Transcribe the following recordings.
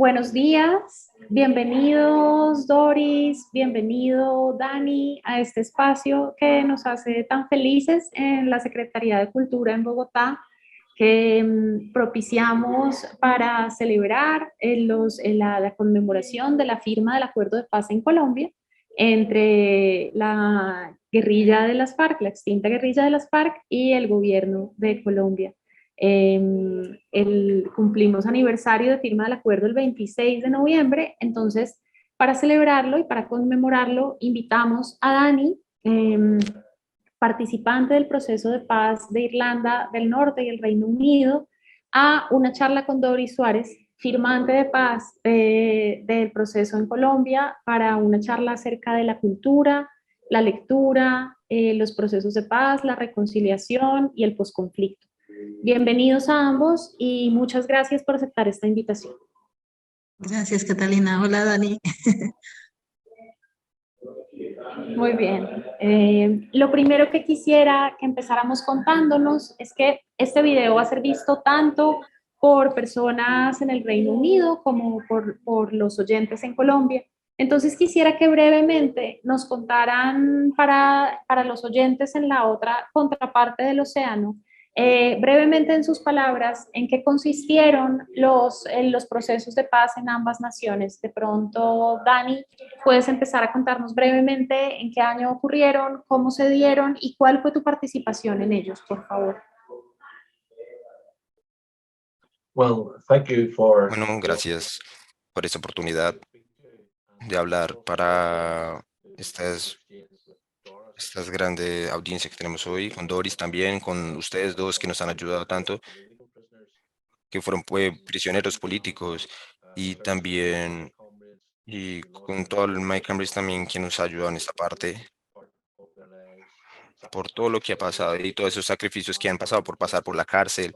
Buenos días, bienvenidos Doris, bienvenido Dani a este espacio que nos hace tan felices en la Secretaría de Cultura en Bogotá, que propiciamos para celebrar la conmemoración de la firma del Acuerdo de Paz en Colombia entre la guerrilla de las FARC, la extinta guerrilla de las FARC y el gobierno de Colombia. Cumplimos aniversario de firma del acuerdo el 26 de noviembre, entonces para celebrarlo y para conmemorarlo invitamos a Dani, participante del proceso de paz de Irlanda del Norte y el Reino Unido, a una charla con Doris Suárez, firmante de paz del proceso en Colombia, para una charla acerca de la cultura, la lectura, los procesos de paz, la reconciliación y el posconflicto. Bienvenidos a ambos y muchas gracias por aceptar esta invitación. Gracias, Catalina. Hola, Dani. Muy bien. Lo primero que quisiera que empezáramos contándonos es que este video va a ser visto tanto por personas en el Reino Unido como por los oyentes en Colombia. Entonces quisiera que brevemente nos contaran para los oyentes en la otra contraparte del océano, brevemente en sus palabras, en qué consistieron los procesos de paz en ambas naciones. De pronto, Dani, puedes empezar a contarnos brevemente en qué año ocurrieron, cómo se dieron y cuál fue tu participación en ellos, por favor. Bueno, gracias por esta oportunidad de hablar para estas grandes audiencias que tenemos hoy, con Doris también, con ustedes dos que nos han ayudado tanto, que fueron prisioneros políticos, y también y con todo el Mike Cambridge también, que nos ha ayudado en esta parte, por todo lo que ha pasado y todos esos sacrificios que han pasado por pasar por la cárcel.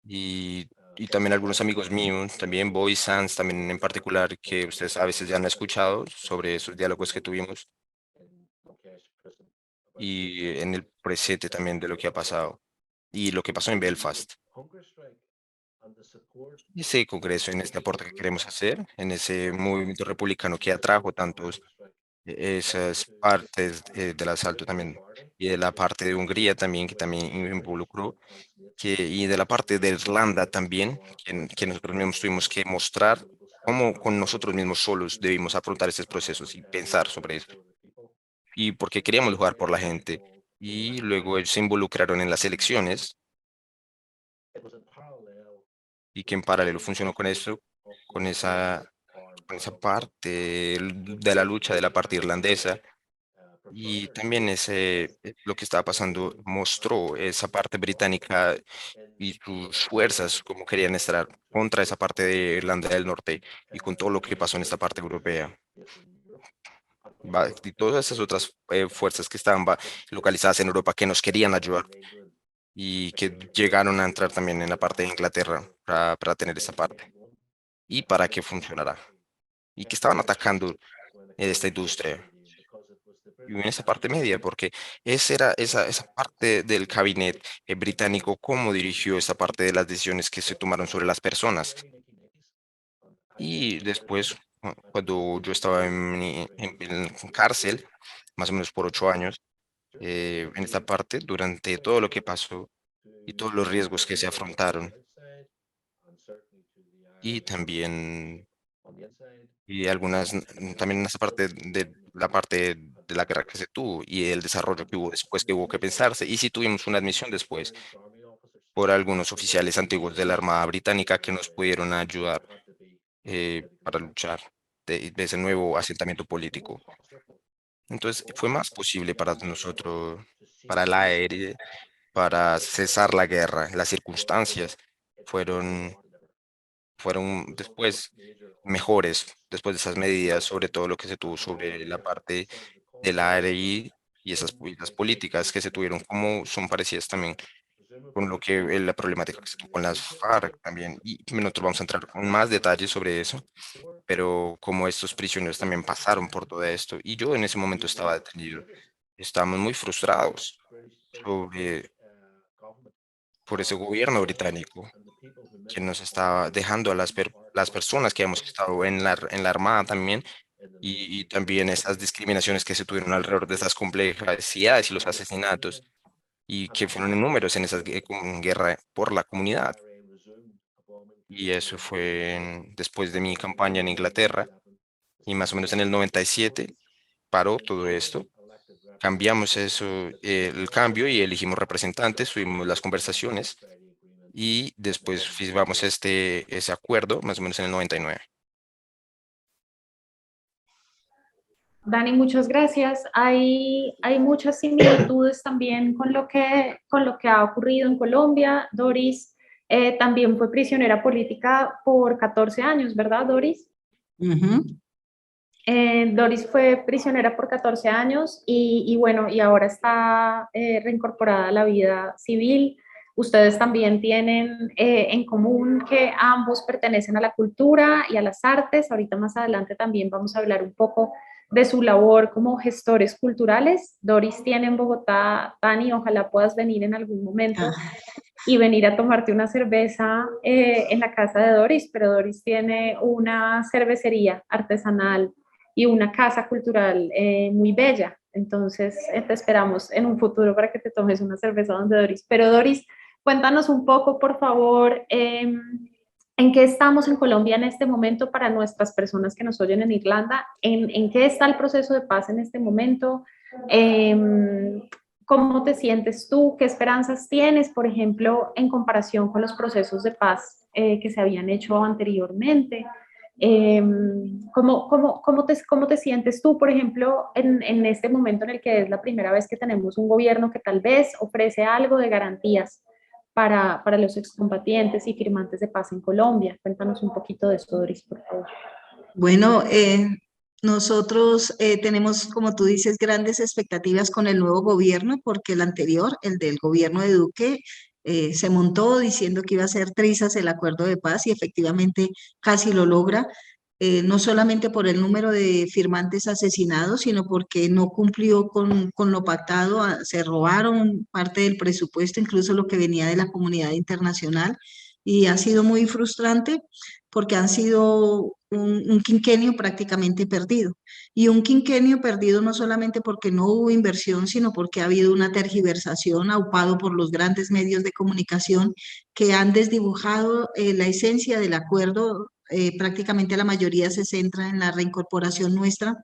Y también algunos amigos míos, también Boy Sands, también en particular, que ustedes a veces ya han escuchado sobre esos diálogos que tuvimos, y en el presente también de lo que ha pasado y lo que pasó en Belfast. Ese congreso, en este aporte que queremos hacer, en ese movimiento republicano que atrajo tantos esas partes del asalto también, y de la parte de Hungría también, que también involucró, y de la parte de Irlanda también, que nosotros mismos tuvimos que mostrar cómo con nosotros mismos solos debimos afrontar estos procesos y pensar sobre eso. Y porque queríamos jugar por la gente. Y luego ellos se involucraron en las elecciones, y que en paralelo funcionó con eso, con esa parte de la lucha de la parte irlandesa. Y también lo que estaba pasando mostró esa parte británica y sus fuerzas, como querían estar contra esa parte de Irlanda del Norte y con todo lo que pasó en esta parte europea. Y todas esas otras fuerzas que estaban localizadas en Europa, que nos querían ayudar y que llegaron a entrar también en la parte de Inglaterra para tener esa parte y para que funcionara, y que estaban atacando esta industria. Y en esa parte media, porque esa parte del gabinete británico, cómo dirigió esa parte de las decisiones que se tomaron sobre las personas. Y después, cuando yo estaba en cárcel, más o menos por 8 años, en esta parte, durante todo lo que pasó y todos los riesgos que se afrontaron, y también y también en esa parte de la guerra que se tuvo y el desarrollo que hubo después, que hubo que pensarse, y si tuvimos una admisión después por algunos oficiales antiguos de la Armada Británica que nos pudieron ayudar para luchar de ese nuevo asentamiento político. Entonces fue más posible para nosotros, para el aire, para cesar la guerra. Las circunstancias fueron, fueron después mejores, después de esas medidas, sobre todo lo que se tuvo sobre la parte del aire, y esas las políticas que se tuvieron, como son parecidas también con lo que la problemática que se tuvo con las FARC también. Y nosotros vamos a entrar con más detalles sobre eso, pero como estos prisioneros también pasaron por todo esto, y yo en ese momento estaba detenido, estábamos muy frustrados sobre, por ese gobierno británico, que nos está dejando a las personas que hemos estado en la Armada también, y también esas discriminaciones que se tuvieron alrededor de esas complejidades y los asesinatos, y que fueron en números en esa guerra por la comunidad. Y eso fue después de mi campaña en Inglaterra, y más o menos en el 97 paró todo esto. Cambiamos eso, el cambio, y elegimos representantes, tuvimos las conversaciones y después firmamos ese acuerdo más o menos en el 99. Dani, muchas gracias. Hay muchas similitudes también con lo que ha ocurrido en Colombia. Doris también fue prisionera política por 14 años, ¿verdad, Doris? Ujú. Doris fue prisionera por 14 años y bueno, y ahora está reincorporada a la vida civil. Ustedes también tienen en común que ambos pertenecen a la cultura y a las artes. Ahorita más adelante también vamos a hablar un poco de su labor como gestores culturales. Doris tiene en Bogotá, Dani, ojalá puedas venir en algún momento Ah, y venir a tomarte una cerveza en la casa de Doris, pero Doris tiene una cervecería artesanal y una casa cultural muy bella. Entonces, te esperamos en un futuro para que te tomes una cerveza donde Doris. Pero Doris, cuéntanos un poco, por favor, en qué estamos en Colombia en este momento para nuestras personas que nos oyen en Irlanda, en qué está el proceso de paz en este momento. ¿Cómo te sientes tú? ¿Qué esperanzas tienes, por ejemplo, en comparación con los procesos de paz que se habían hecho anteriormente? Eh, cómo te sientes tú, por ejemplo, en este momento en el que es la primera vez que tenemos un gobierno que tal vez ofrece algo de garantías para los excombatientes y firmantes de paz en Colombia? Cuéntanos un poquito de esto, Doris, por favor. Bueno, nosotros tenemos, como tú dices, grandes expectativas con el nuevo gobierno, porque el anterior, el del gobierno de Duque, se montó diciendo que iba a ser trizas el acuerdo de paz y efectivamente casi lo logra, no solamente por el número de firmantes asesinados, sino porque no cumplió con lo pactado, se robaron parte del presupuesto, incluso lo que venía de la comunidad internacional, y ha sido muy frustrante porque han sido un quinquenio prácticamente perdido. Y un quinquenio perdido no solamente porque no hubo inversión, sino porque ha habido una tergiversación aupado por los grandes medios de comunicación que han desdibujado la esencia del acuerdo. Prácticamente la mayoría se centra en la reincorporación nuestra,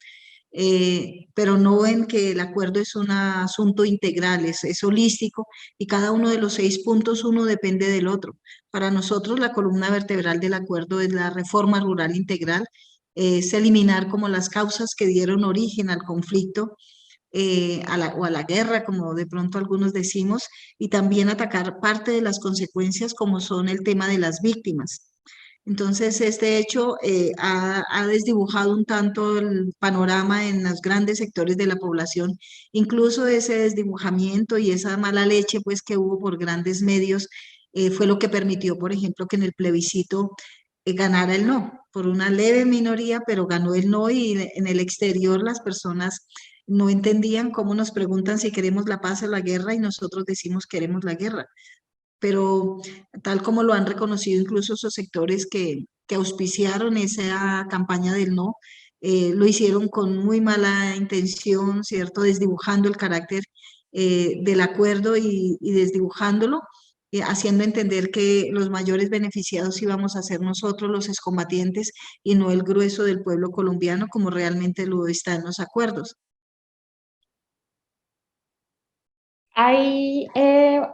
pero no en que el acuerdo es un asunto integral, es holístico y cada uno de los 6 puntos, uno depende del otro. Para nosotros la columna vertebral del acuerdo es la reforma rural integral, es eliminar como las causas que dieron origen al conflicto, o a la guerra, como de pronto algunos decimos, y también atacar parte de las consecuencias como son el tema de las víctimas. Entonces, este hecho ha desdibujado un tanto el panorama en los grandes sectores de la población, incluso ese desdibujamiento y esa mala leche pues que hubo por grandes medios fue lo que permitió, por ejemplo, que en el plebiscito ganara el no, por una leve minoría, pero ganó el no y en el exterior las personas no entendían cómo nos preguntan si queremos la paz o la guerra y nosotros decimos queremos la guerra, pero tal como lo han reconocido incluso esos sectores que auspiciaron esa campaña del no, lo hicieron con muy mala intención, ¿cierto? Desdibujando el carácter del acuerdo y desdibujándolo, haciendo entender que los mayores beneficiados íbamos a ser nosotros, los excombatientes, y no el grueso del pueblo colombiano, como realmente lo está en los acuerdos. Hay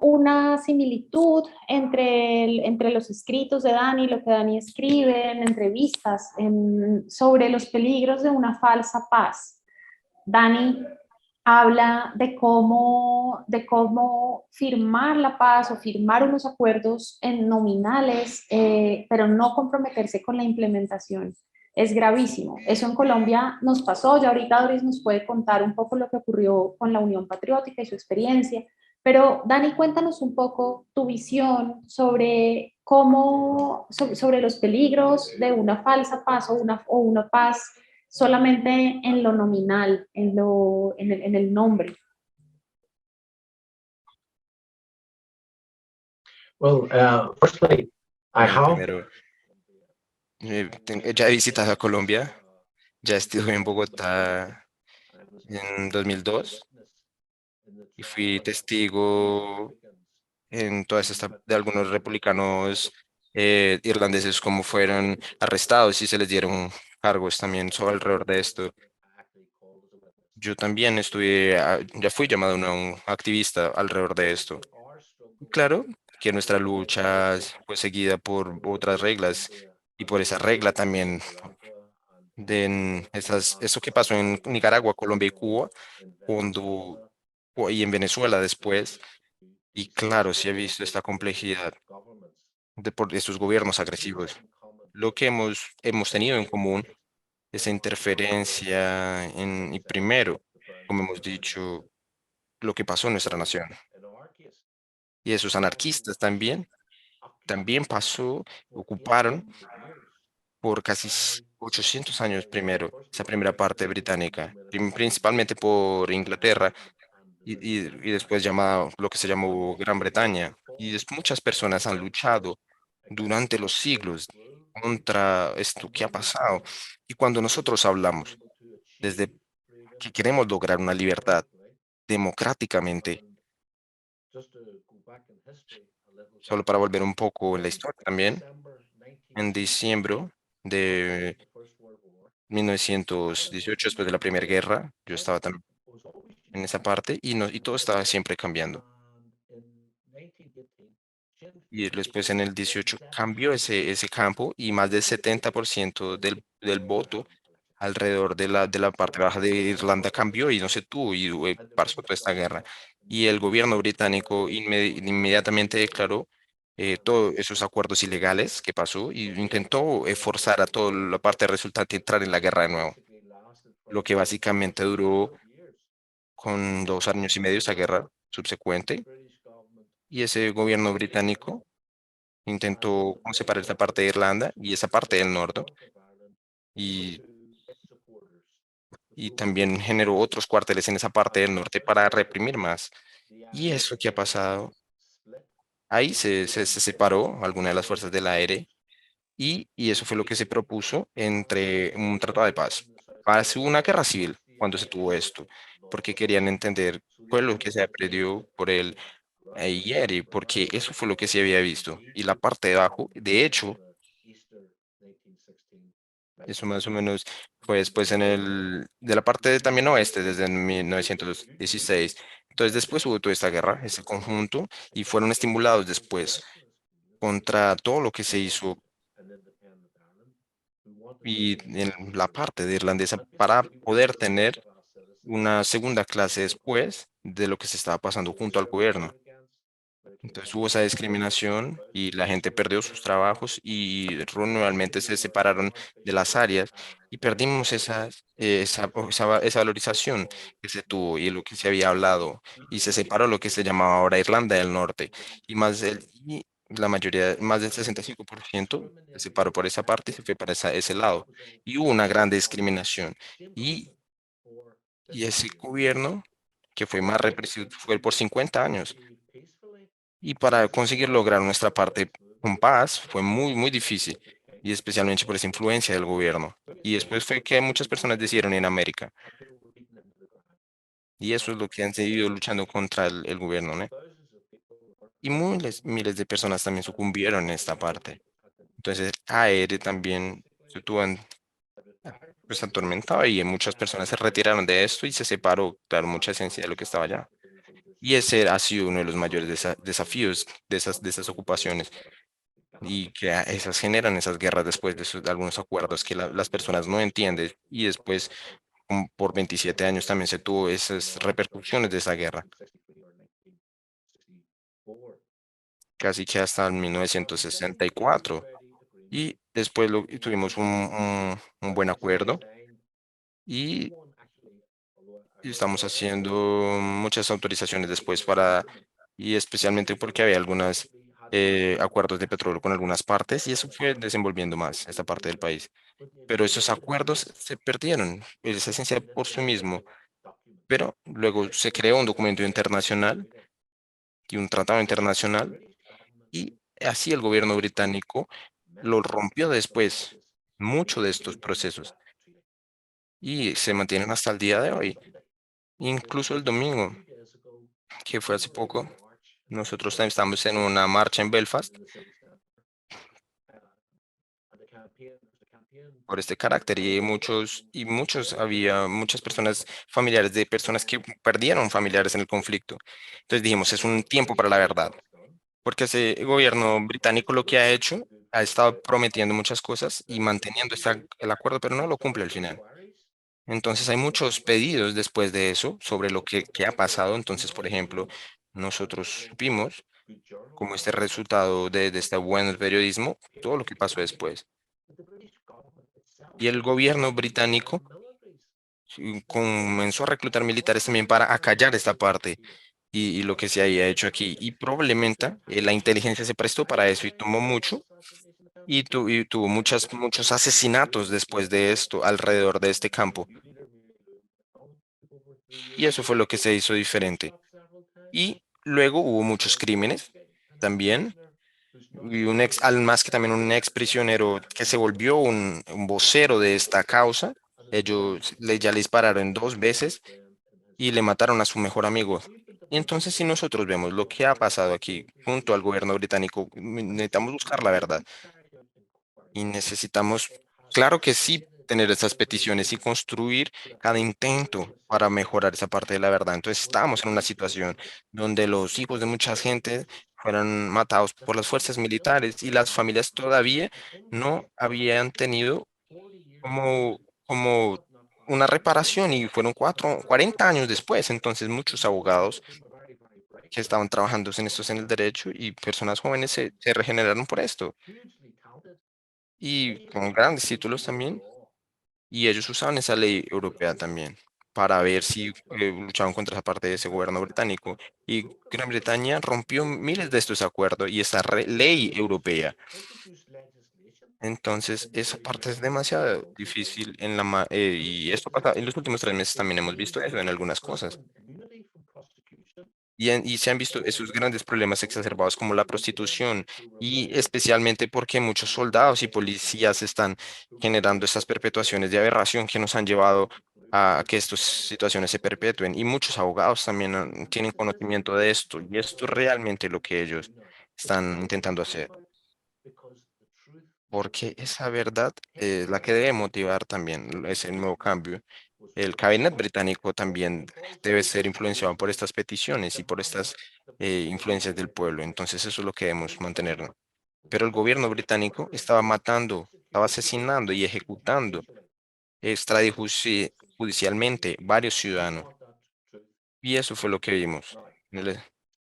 una similitud entre los escritos de Dani, lo que Dani escribe en entrevistas sobre los peligros de una falsa paz. Dani habla de cómo firmar la paz o firmar unos acuerdos en nominales, pero no comprometerse con la implementación. Es gravísimo. Eso en Colombia nos pasó. Ya ahorita Doris nos puede contar un poco lo que ocurrió con la Unión Patriótica y su experiencia. Pero Dani, cuéntanos un poco tu visión sobre sobre los peligros de una falsa paz o una paz solamente en lo nominal, en el nombre. Well, firstly, how? Primero, ya he visitado a Colombia, ya estuve en Bogotá en 2002 y fui testigo en todas estas de algunos republicanos irlandeses como fueron arrestados y se les dieron cargos también sobre alrededor de esto. Yo también estuve, ya fui llamado un activista alrededor de esto. Claro que nuestra lucha fue seguida por otras reglas y por esa regla también eso que pasó en Nicaragua, Colombia y Cuba, cuando, y en Venezuela después. Y claro, sí he visto esta complejidad por estos gobiernos agresivos. Lo que hemos tenido en común, esa interferencia y primero, como hemos dicho, lo que pasó en nuestra nación. Y esos anarquistas también pasó, ocuparon por casi 800 años primero, esa primera parte británica, principalmente por Inglaterra y después llamado lo que se llamó Gran Bretaña. Y muchas personas han luchado durante los siglos contra esto que ha pasado. Y cuando nosotros hablamos desde que queremos lograr una libertad democráticamente, solo para volver un poco en la historia también, en diciembre de 1918, después de la Primera Guerra, yo estaba también en esa parte y, no, y todo estaba siempre cambiando. Y después en el 18 cambió ese campo y más del 70% del voto alrededor de la parte baja de Irlanda cambió y no se tuvo y pasó toda esta guerra. Y el gobierno británico inmediatamente declaró todos esos acuerdos ilegales que pasó y intentó forzar a toda la parte resultante a entrar en la guerra de nuevo, lo que básicamente duró con 2 años y medio esa guerra subsecuente. Y ese gobierno británico intentó como separar esa parte de Irlanda y esa parte del norte y, y también generó otros cuarteles en esa parte del norte para reprimir más. Y eso que ha pasado, ahí se separó alguna de las fuerzas del aire y eso fue lo que se propuso entre un tratado de paz. Hace una guerra civil cuando se tuvo esto, porque querían entender fue lo que se aprendió por el ayer, y porque eso fue lo que se había visto. Y la parte de abajo, de hecho, eso más o menos fue después de la parte también oeste, desde 1916. Entonces después hubo toda esta guerra, ese conjunto, y fueron estimulados después contra todo lo que se hizo y en la parte de irlandesa para poder tener una segunda clase después de lo que se estaba pasando junto al gobierno. Entonces hubo esa discriminación y la gente perdió sus trabajos y nuevamente se separaron de las áreas y perdimos esa valorización que se tuvo y lo que se había hablado y se separó lo que se llamaba ahora Irlanda del Norte y la mayoría, más del 65% se separó por esa parte y se fue para ese lado. Y hubo una gran discriminación y, y ese gobierno que fue más represivo fue por 50 años. Y para conseguir lograr nuestra parte con paz fue muy, muy difícil, y especialmente por esa influencia del gobierno. Y después fue que muchas personas decidieron en América, y eso es lo que han seguido luchando contra el gobierno, ¿no? Y miles de personas también sucumbieron en esta parte. Entonces, AR también se tuvo pues, atormentado y muchas personas se retiraron de esto y se separó, claro, mucha esencia de lo que estaba allá. Y ese ha sido uno de los mayores desafíos de esas ocupaciones y que esas generan esas guerras después de algunos acuerdos que las personas no entienden y después por 27 años también se tuvo esas repercusiones de esa guerra, casi que hasta el 1964 y después tuvimos un buen acuerdo y, y estamos haciendo muchas autorizaciones después y especialmente porque había algunos acuerdos de petróleo con algunas partes y eso fue desenvolviendo más esta parte del país. Pero esos acuerdos se perdieron, esa esencia por sí mismo. Pero luego se creó un documento internacional y un tratado internacional y así el gobierno británico lo rompió después, mucho de estos procesos, y se mantienen hasta el día de hoy. Incluso el domingo, que fue hace poco, nosotros también estamos en una marcha en Belfast por este carácter había muchas personas familiares de personas que perdieron familiares en el conflicto. Entonces dijimos, es un tiempo para la verdad, porque ese gobierno británico lo que ha hecho, ha estado prometiendo muchas cosas y manteniendo el acuerdo, pero no lo cumple al final. Entonces hay muchos pedidos después de eso sobre lo que ha pasado. Entonces, por ejemplo, nosotros supimos como este resultado de este buen periodismo, todo lo que pasó después. Y el gobierno británico comenzó a reclutar militares también para acallar esta parte y lo que se había hecho aquí. Y probablemente la inteligencia se prestó para eso y tomó mucho y tuvo muchos asesinatos después de esto alrededor de este campo. Y eso fue lo que se hizo diferente. Y luego hubo muchos crímenes también. Y más que también un ex prisionero que se volvió un vocero de esta causa. Ya le dispararon 2 veces y le mataron a su mejor amigo. Y entonces, si nosotros vemos lo que ha pasado aquí junto al gobierno británico, necesitamos buscar la verdad y necesitamos, claro que sí, tener esas peticiones y construir cada intento para mejorar esa parte de la verdad. Entonces, estamos en una situación donde los hijos de mucha gente fueron matados por las fuerzas militares y las familias todavía no habían tenido como una reparación y fueron 40 años después. Entonces, muchos abogados que estaban trabajando en estos en el derecho y personas jóvenes se regeneraron por esto y con grandes títulos también. Y ellos usaban esa ley europea también para ver si luchaban contra esa parte de ese gobierno británico. Y Gran Bretaña rompió miles de estos acuerdos y esa ley europea. Entonces, esa parte es demasiado difícil y esto pasa en los últimos 3 meses también hemos visto eso en algunas cosas. Y se han visto esos grandes problemas exacerbados como la prostitución y especialmente porque muchos soldados y policías están generando estas perpetuaciones de aberración que nos han llevado a que estas situaciones se perpetúen. Y muchos abogados también tienen conocimiento de esto y esto es realmente lo que ellos están intentando hacer. Porque esa verdad es la que debe motivar también ese nuevo cambio. El cabinet británico también debe ser influenciado por estas peticiones y por estas influencias del pueblo. Entonces eso es lo que debemos mantener. Pero el gobierno británico estaba matando, estaba asesinando y ejecutando judicialmente varios ciudadanos. Y eso fue lo que vimos.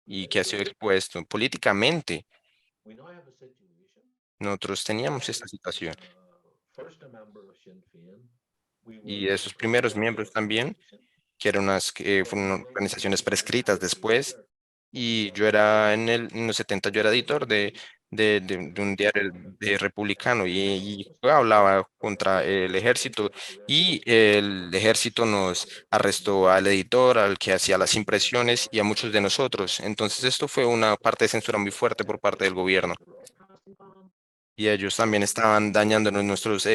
Y que ha sido expuesto políticamente. Nosotros teníamos esta situación. Y esos primeros miembros también, que eran fueron organizaciones prescritas después. Y yo era en los 70 yo era editor de un diario republicano y yo hablaba contra el ejército y el ejército nos arrestó al editor, al que hacía las impresiones y a muchos de nosotros. Entonces esto fue una parte de censura muy fuerte por parte del gobierno y ellos también estaban dañándonos nuestros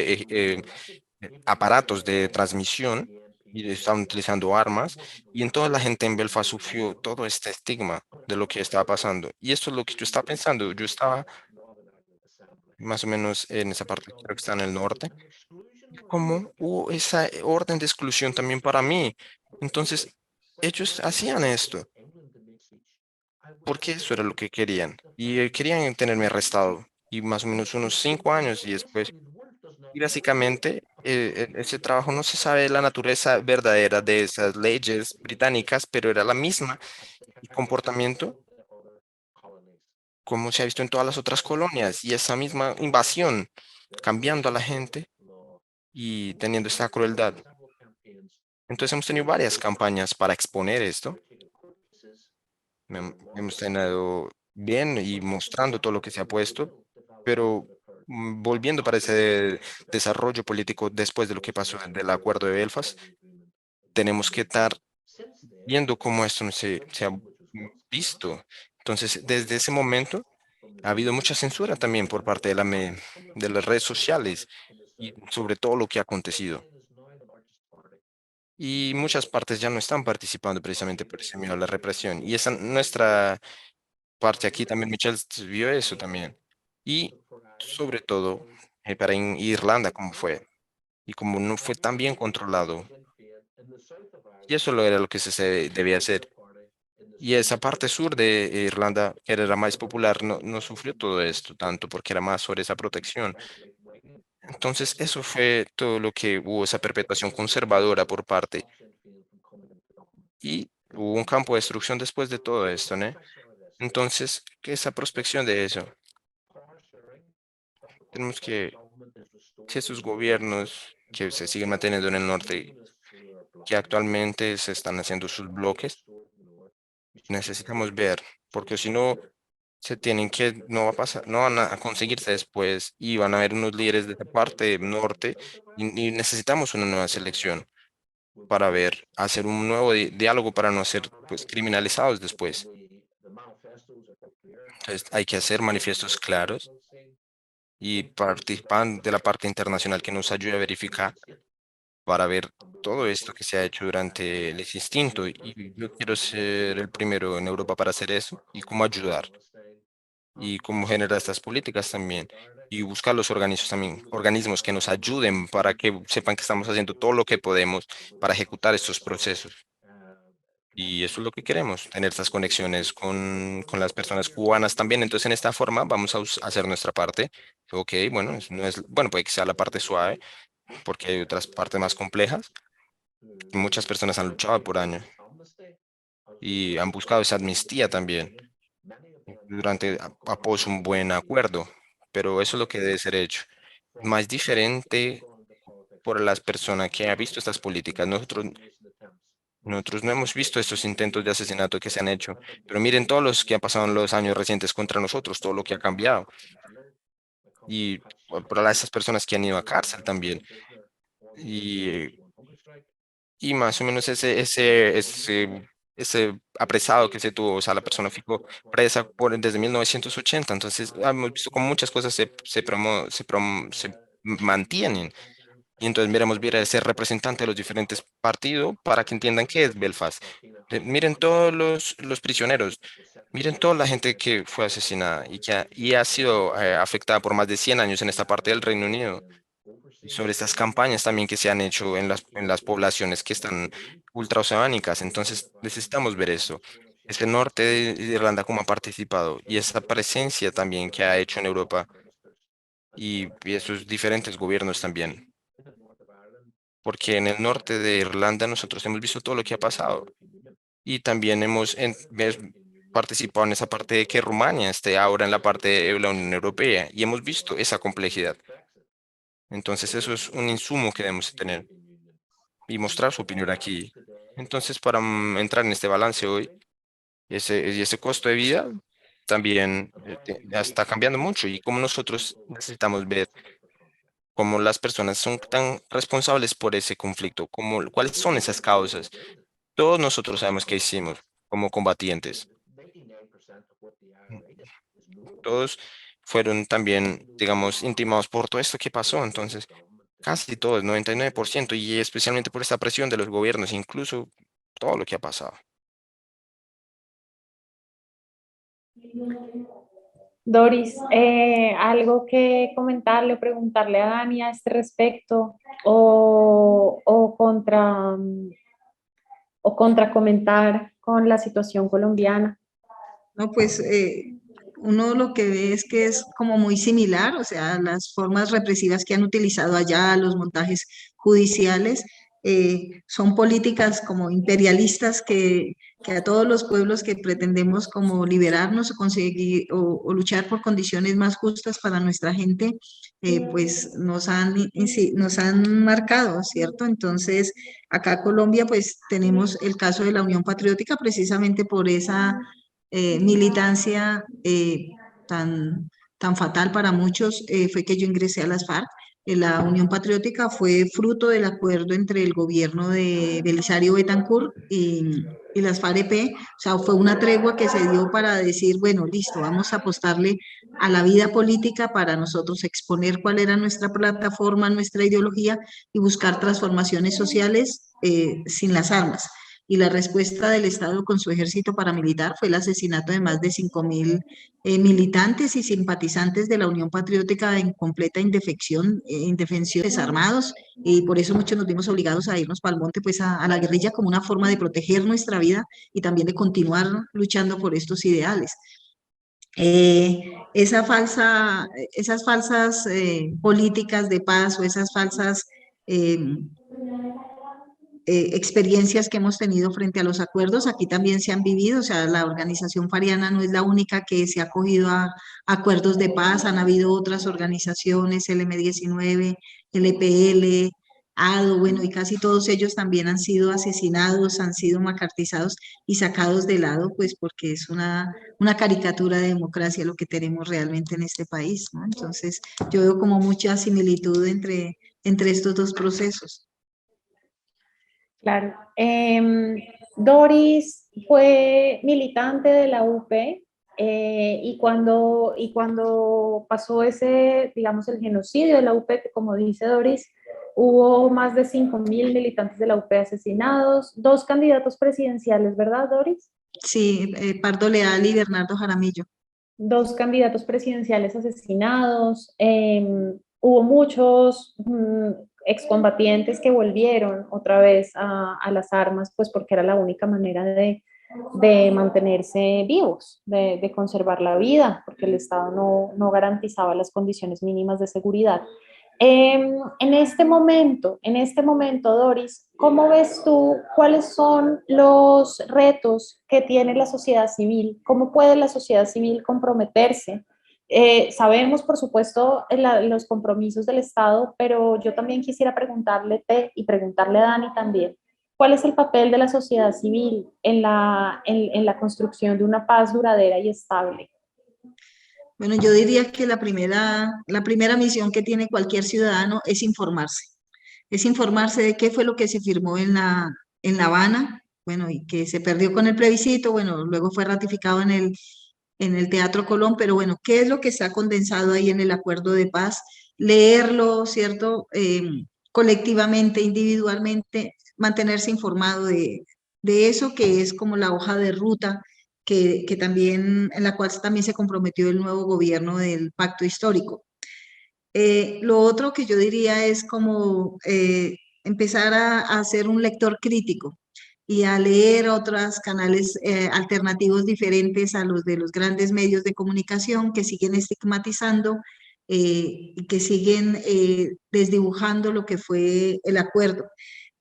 aparatos de transmisión y estaban utilizando armas y entonces la gente en Belfast sufrió todo este estigma de lo que estaba pasando. Y esto es lo que yo estaba pensando. Yo estaba más o menos en esa parte, creo que está en el norte, como hubo esa orden de exclusión también para mí. Entonces, ellos hacían esto porque eso era lo que querían y querían tenerme arrestado y más o menos unos 5 años y después. Y básicamente, ese trabajo no se sabe la naturaleza verdadera de esas leyes británicas, pero era la misma y comportamiento como se ha visto en todas las otras colonias y esa misma invasión, cambiando a la gente y teniendo esta crueldad. Entonces hemos tenido varias campañas para exponer esto. Hemos tenido bien y mostrando todo lo que se ha puesto, pero volviendo para ese desarrollo político después de lo que pasó del acuerdo de Belfast, tenemos que estar viendo cómo esto no se ha visto. Entonces, desde ese momento, ha habido mucha censura también por parte de las redes sociales y sobre todo lo que ha acontecido. Y muchas partes ya no están participando precisamente por ese miedo a la represión. Y esa nuestra parte aquí también, Michelle, vio eso también. Y sobre todo para Irlanda, como fue. Y como no fue tan bien controlado. Y eso era lo que se debía hacer. Y esa parte sur de Irlanda, que era la más popular, no sufrió todo esto tanto porque era más sobre esa protección. Entonces, eso fue todo lo que hubo, esa perpetuación conservadora por parte. Y hubo un campo de destrucción después de todo esto, ¿no? Entonces, ¿qué esa prospección de eso? Tenemos que esos gobiernos que se siguen manteniendo en el norte, que actualmente se están haciendo sus bloques, necesitamos ver, porque si no, se tienen que, no va a pasar, no van a conseguirse después y van a haber unos líderes de la parte norte y necesitamos una nueva selección para ver, hacer un nuevo diálogo para no ser pues criminalizados después. Entonces, hay que hacer manifiestos claros y participar de la parte internacional que nos ayude a verificar para ver todo esto que se ha hecho durante el instinto. Y yo quiero ser el primero en Europa para hacer eso y cómo ayudar y cómo generar estas políticas también. Y buscar los organismos también, organismos que nos ayuden para que sepan que estamos haciendo todo lo que podemos para ejecutar estos procesos. Y eso es lo que queremos, tener estas conexiones con las personas cubanas también. Entonces, en esta forma vamos a hacer nuestra parte. Ok, bueno, no es, bueno, puede que sea la parte suave, porque hay otras partes más complejas. Muchas personas han luchado por años y han buscado esa amnistía también durante apoyo un buen acuerdo, pero eso es lo que debe ser hecho. Más diferente por las personas que han visto estas políticas. Nosotros no hemos visto estos intentos de asesinato que se han hecho, pero miren todos los que han pasado en los años recientes contra nosotros, todo lo que ha cambiado. Y esas personas que han ido a cárcel también. Y, y más o menos ese apresado que se tuvo, o sea, la persona ficó presa desde 1980. Entonces, hemos visto cómo muchas cosas se mantienen. Y entonces miremos ver a ese representante de los diferentes partidos para que entiendan qué es Belfast. Miren todos los prisioneros, miren toda la gente que fue asesinada y ha sido afectada por más de 100 años en esta parte del Reino Unido. Y sobre estas campañas también que se han hecho en las poblaciones que están ultraoceánicas. Entonces necesitamos ver eso. Es el norte de Irlanda cómo ha participado y esa presencia también que ha hecho en Europa y esos diferentes gobiernos también. Porque en el norte de Irlanda nosotros hemos visto todo lo que ha pasado y también hemos participado en esa parte de que Rumania esté ahora en la parte de la Unión Europea y hemos visto esa complejidad. Entonces eso es un insumo que debemos tener y mostrar su opinión aquí. Entonces para entrar en este balance hoy, ese costo de vida también ya está cambiando mucho y como nosotros necesitamos ver cómo las personas son tan responsables por ese conflicto, cuáles son esas causas. Todos nosotros sabemos qué hicimos como combatientes. Todos fueron también, digamos, intimados por todo esto que pasó. Entonces, casi todos, 99%, y especialmente por esta presión de los gobiernos, incluso todo lo que ha pasado. Doris, ¿algo que comentarle o preguntarle a Dani a este respecto o contra comentar con la situación colombiana? No, pues uno lo que ve es que es como muy similar, o sea, las formas represivas que han utilizado allá, los montajes judiciales, son políticas como imperialistas que a todos los pueblos que pretendemos como liberarnos o conseguir o luchar por condiciones más justas para nuestra gente, pues nos han marcado, ¿cierto? Entonces, acá Colombia, pues tenemos el caso de la Unión Patriótica precisamente por esa militancia tan fatal para muchos, fue que yo ingresé a las FARC. La Unión Patriótica fue fruto del acuerdo entre el gobierno de Belisario Betancur y las FAREP, o sea, fue una tregua que se dio para decir, bueno, listo, vamos a apostarle a la vida política para nosotros exponer cuál era nuestra plataforma, nuestra ideología y buscar transformaciones sociales sin las armas. Y la respuesta del Estado con su ejército paramilitar fue el asesinato de más de 5.000 militantes y simpatizantes de la Unión Patriótica en completa indefensión, desarmados, y por eso muchos nos vimos obligados a irnos para el monte, pues a la guerrilla como una forma de proteger nuestra vida y también de continuar luchando por estos ideales. Esas falsas políticas de paz o esas falsas experiencias que hemos tenido frente a los acuerdos, aquí también se han vivido, o sea, la organización fariana no es la única que se ha acogido a acuerdos de paz, han habido otras organizaciones, el M19, el EPL, ADO, bueno, y casi todos ellos también han sido asesinados, han sido macartizados y sacados de lado, pues porque es una caricatura de democracia lo que tenemos realmente en este país, ¿no? Entonces, yo veo como mucha similitud entre estos dos procesos. Claro. Doris fue militante de la UP y cuando pasó ese, digamos, el genocidio de la UP, que como dice Doris, hubo más de 5.000 militantes de la UP asesinados, 2 candidatos presidenciales, ¿verdad, Doris? Sí, Pardo Leal y Bernardo Jaramillo. 2 candidatos presidenciales asesinados, hubo muchos excombatientes que volvieron otra vez a las armas, pues porque era la única manera de mantenerse vivos, de conservar la vida, porque el Estado no garantizaba las condiciones mínimas de seguridad. En este momento, Doris, ¿cómo ves tú cuáles son los retos que tiene la sociedad civil? ¿Cómo puede la sociedad civil comprometerse? Sabemos, por supuesto, los compromisos del Estado, pero yo también quisiera preguntarle y preguntarle a Dani también, ¿cuál es el papel de la sociedad civil en la construcción de una paz duradera y estable? Bueno, yo diría que la primera misión que tiene cualquier ciudadano es informarse. Es informarse de qué fue lo que se firmó en La Habana, bueno, y que se perdió con el plebiscito, bueno, luego fue ratificado en el Teatro Colón, pero bueno, ¿qué es lo que está condensado ahí en el acuerdo de paz? Leerlo, ¿cierto? Colectivamente, individualmente, mantenerse informado de eso que es como la hoja de ruta que también, en la cual también se comprometió el nuevo gobierno del pacto histórico. Lo otro que yo diría es como empezar a ser un lector crítico y a leer otros canales alternativos diferentes a los de los grandes medios de comunicación que siguen estigmatizando y que siguen desdibujando lo que fue el acuerdo.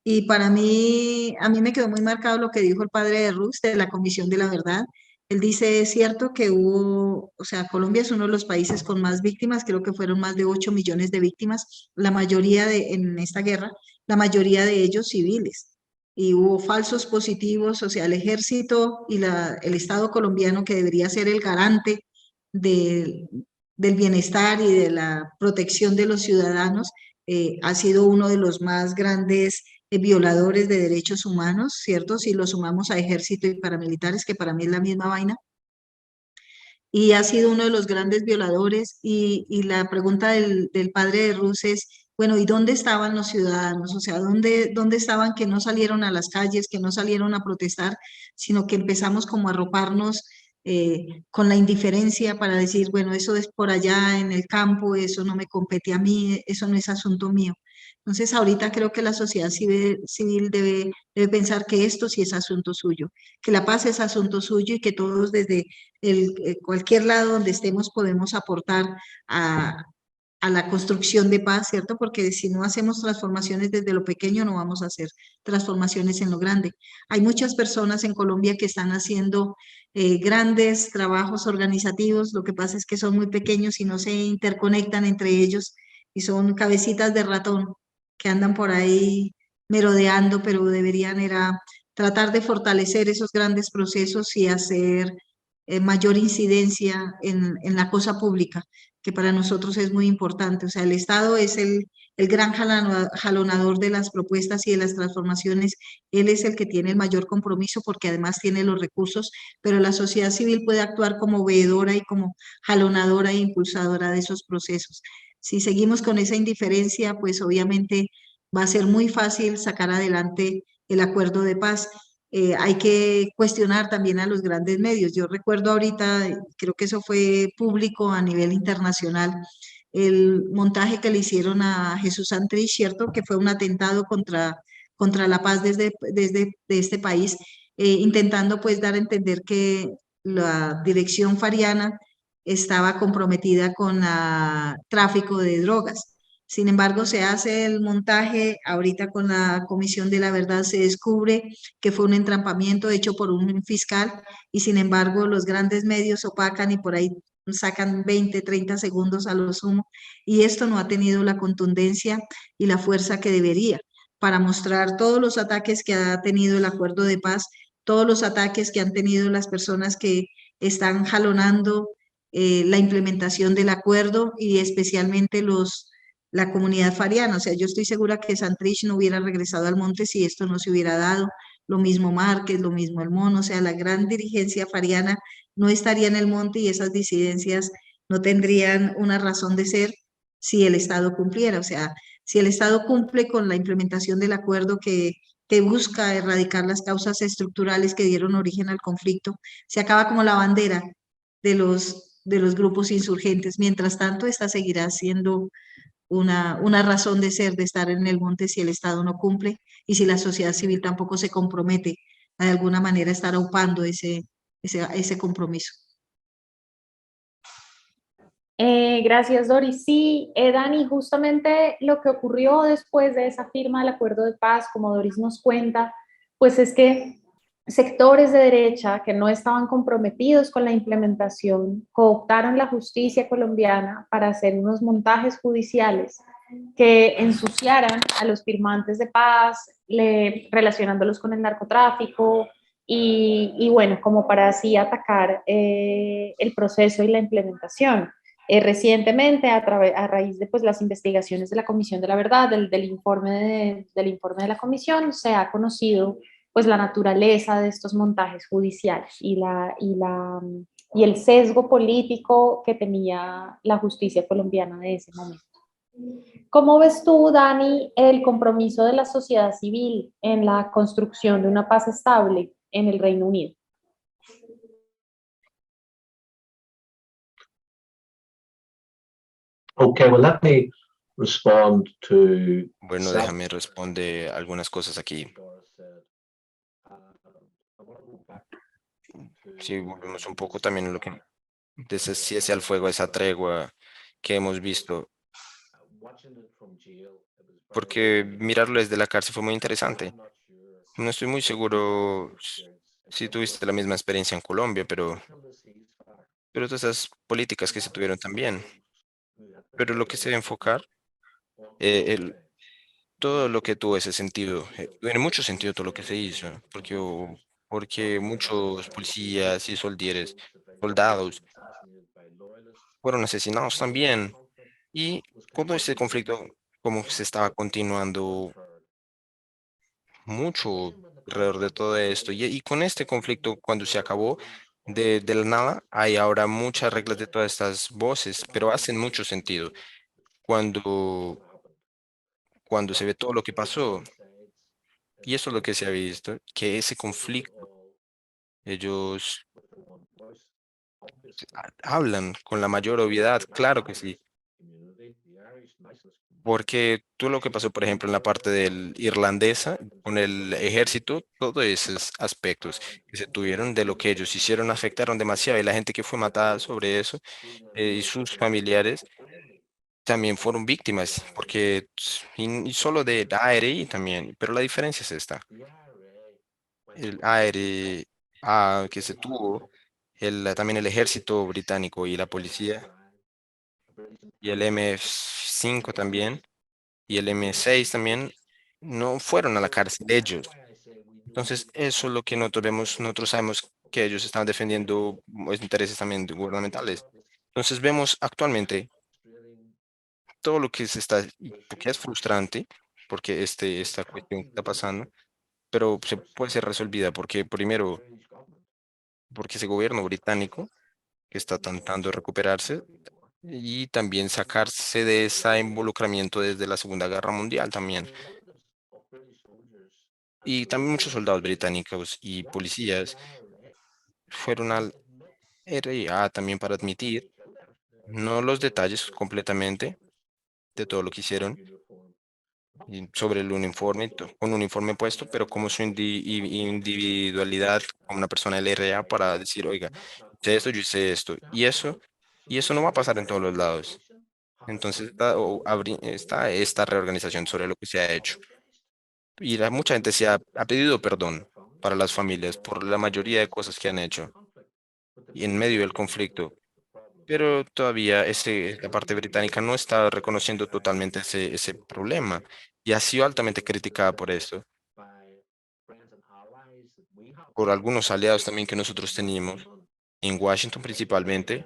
Y a mí me quedó muy marcado lo que dijo el padre de Ruz de la Comisión de la Verdad. Él dice, es cierto que o sea, Colombia es uno de los países con más víctimas, creo que fueron más de 8 millones de víctimas, la mayoría en esta guerra, la mayoría de ellos civiles. Y hubo falsos positivos, o sea, el ejército y el Estado colombiano, que debería ser el garante del bienestar y de la protección de los ciudadanos, ha sido uno de los más grandes violadores de derechos humanos, ¿cierto? Si lo sumamos a ejército y paramilitares, que para mí es la misma vaina. Y ha sido uno de los grandes violadores. Y la pregunta del padre de Ruz es, bueno, ¿y dónde estaban los ciudadanos? O sea, ¿dónde estaban que no salieron a las calles, que no salieron a protestar, sino que empezamos como a arroparnos con la indiferencia para decir, bueno, eso es por allá en el campo, eso no me compete a mí, eso no es asunto mío? Entonces, ahorita creo que la sociedad civil debe pensar que esto sí es asunto suyo, que la paz es asunto suyo y que todos desde cualquier lado donde estemos podemos aportar a la construcción de paz, ¿cierto? Porque si no hacemos transformaciones desde lo pequeño, no vamos a hacer transformaciones en lo grande. Hay muchas personas en Colombia que están haciendo grandes trabajos organizativos, lo que pasa es que son muy pequeños y no se interconectan entre ellos y son cabecitas de ratón que andan por ahí merodeando, pero deberían era tratar de fortalecer esos grandes procesos y hacer mayor incidencia en la cosa pública, que para nosotros es muy importante. O sea, el Estado es el gran jalonador de las propuestas y de las transformaciones. Él es el que tiene el mayor compromiso porque además tiene los recursos, pero la sociedad civil puede actuar como veedora y como jalonadora e impulsadora de esos procesos. Si seguimos con esa indiferencia, pues obviamente va a ser muy fácil sacar adelante el acuerdo de paz. Hay que cuestionar también a los grandes medios. Yo recuerdo ahorita, creo que eso fue público a nivel internacional, el montaje que le hicieron a Jesús Santrich, ¿cierto? Que fue un atentado contra la paz desde de este país, intentando pues dar a entender que la dirección fariana estaba comprometida con el tráfico de drogas. Sin embargo, se hace el montaje, ahorita con la Comisión de la Verdad se descubre que fue un entrampamiento hecho por un fiscal y sin embargo los grandes medios opacan y por ahí sacan 20, 30 segundos a lo sumo y esto no ha tenido la contundencia y la fuerza que debería para mostrar todos los ataques que ha tenido el acuerdo de paz, todos los ataques que han tenido las personas que están jalonando la implementación del acuerdo y especialmente la comunidad fariana. O sea, yo estoy segura que Santrich no hubiera regresado al monte si esto no se hubiera dado. Lo mismo Márquez, lo mismo El Mono, o sea, la gran dirigencia fariana no estaría en el monte y esas disidencias no tendrían una razón de ser si el Estado cumpliera. O sea, si el Estado cumple con la implementación del acuerdo que busca erradicar las causas estructurales que dieron origen al conflicto, se acaba como la bandera de los grupos insurgentes. Mientras tanto, esta seguirá siendo una razón de ser, de estar en el monte si el Estado no cumple y si la sociedad civil tampoco se compromete a de alguna manera a estar aupando ese compromiso. Gracias, Doris. Sí, Dani, justamente lo que ocurrió después de esa firma del acuerdo de paz, como Doris nos cuenta, pues es que sectores de derecha que no estaban comprometidos con la implementación cooptaron la justicia colombiana para hacer unos montajes judiciales que ensuciaran a los firmantes de paz, relacionándolos con el narcotráfico y bueno, como para así atacar el proceso y la implementación. Recientemente, a raíz de pues, las investigaciones de la Comisión de la Verdad, del informe de la Comisión, se ha conocido pues, la naturaleza de estos montajes judiciales y el sesgo político que tenía la justicia colombiana de ese momento. ¿Cómo ves tú, Dani, el compromiso de la sociedad civil en la construcción de una paz estable en el Reino Unido? Okay, well, let me respond to Bueno, déjame responder algunas cosas aquí. Si volvemos un poco también a lo que de ese cese al fuego, esa tregua que hemos visto, porque mirarlo desde la cárcel fue muy interesante. No estoy muy seguro si tuviste la misma experiencia en Colombia, pero todas esas políticas que se tuvieron también. Pero lo que se debe enfocar, todo lo que tuvo ese sentido, tiene mucho sentido todo lo que se hizo, porque muchos policías y soldados fueron asesinados también. Y todo este conflicto como que se estaba continuando mucho alrededor de todo esto. Y con este conflicto, cuando se acabó de la nada, hay ahora muchas reglas de todas estas voces, pero hacen mucho sentido cuando, cuando se ve todo lo que pasó. Y eso es lo que se ha visto, que ese conflicto, ellos hablan con la mayor obviedad, claro que sí. Porque tú lo que pasó, por ejemplo, en la parte del irlandesa, con el ejército, todos esos aspectos que se tuvieron de lo que ellos hicieron afectaron demasiado y la gente que fue matada sobre eso y sus familiares también fueron víctimas, porque y solo de ARI también, pero la diferencia es esta, el ARI que se tuvo, también el ejército británico y la policía y el M5 también y el M6 también no fueron a la cárcel ellos. Entonces, eso es lo que nosotros vemos, nosotros sabemos que ellos están defendiendo intereses también gubernamentales. Entonces, vemos actualmente todo lo que se está, porque es frustrante, porque esta cuestión que está pasando, pero se puede ser resolvida porque primero, porque ese gobierno británico que está tratando de recuperarse y también sacarse de ese involucramiento desde la Segunda Guerra Mundial también. Y también muchos soldados británicos y policías fueron al RIA también para admitir, no los detalles completamente de todo lo que hicieron y sobre el uniforme, con un uniforme puesto, pero como su individualidad como una persona del RA para decir, oiga, hice esto, yo hice esto, y eso no va a pasar en todos los lados. Entonces está esta reorganización sobre lo que se ha hecho. Y mucha gente ha pedido perdón para las familias por la mayoría de cosas que han hecho y en medio del conflicto. Pero todavía la parte británica no está reconociendo totalmente ese problema y ha sido altamente criticada por esto, por algunos aliados también que nosotros teníamos, en Washington principalmente,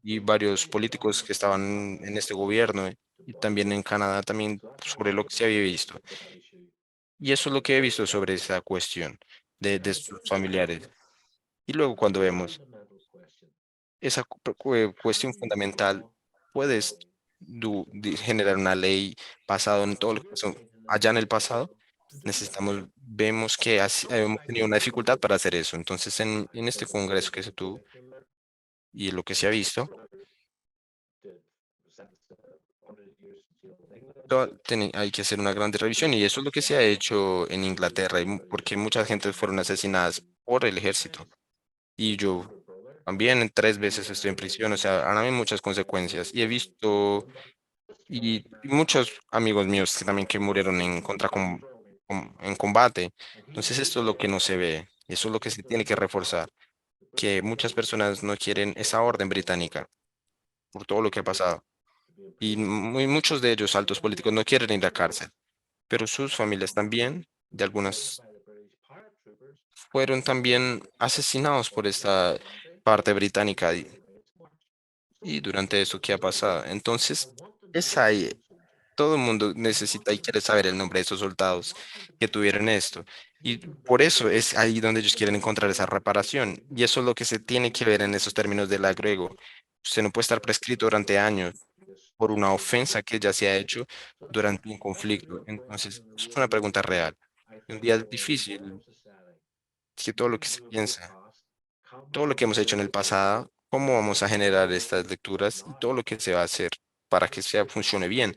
y varios políticos que estaban en este gobierno, y también en Canadá también sobre lo que se había visto. Y eso es lo que he visto sobre esa cuestión de sus familiares. Y luego cuando vemos esa cuestión fundamental, puedes generar una ley basada en todo lo que pasó allá en el pasado. Vemos que hemos tenido una dificultad para hacer eso. Entonces, en este congreso que se tuvo y lo que se ha visto, hay que hacer una gran revisión y eso es lo que se ha hecho en Inglaterra, porque muchas gentes fueron asesinadas por el ejército. Y yo también 3 veces estoy en prisión, o sea, han habido muchas consecuencias. Y he visto y muchos amigos míos que también que murieron en combate. Entonces esto es lo que no se ve, y eso es lo que se tiene que reforzar, que muchas personas no quieren esa orden británica por todo lo que ha pasado. Y muchos de ellos, altos políticos, no quieren ir a cárcel, pero sus familias también, de algunas, fueron también asesinados por esta parte británica y durante eso que ha pasado. Entonces, es ahí. Todo el mundo necesita y quiere saber el nombre de esos soldados que tuvieron esto. Y por eso es ahí donde ellos quieren encontrar esa reparación. Y eso es lo que se tiene que ver en esos términos de la griego. Usted no puede estar prescrito durante años por una ofensa que ya se ha hecho durante un conflicto. Entonces, es una pregunta real. Un día es difícil, que todo lo que se piensa, todo lo que hemos hecho en el pasado, cómo vamos a generar estas lecturas y todo lo que se va a hacer para que sea, funcione bien.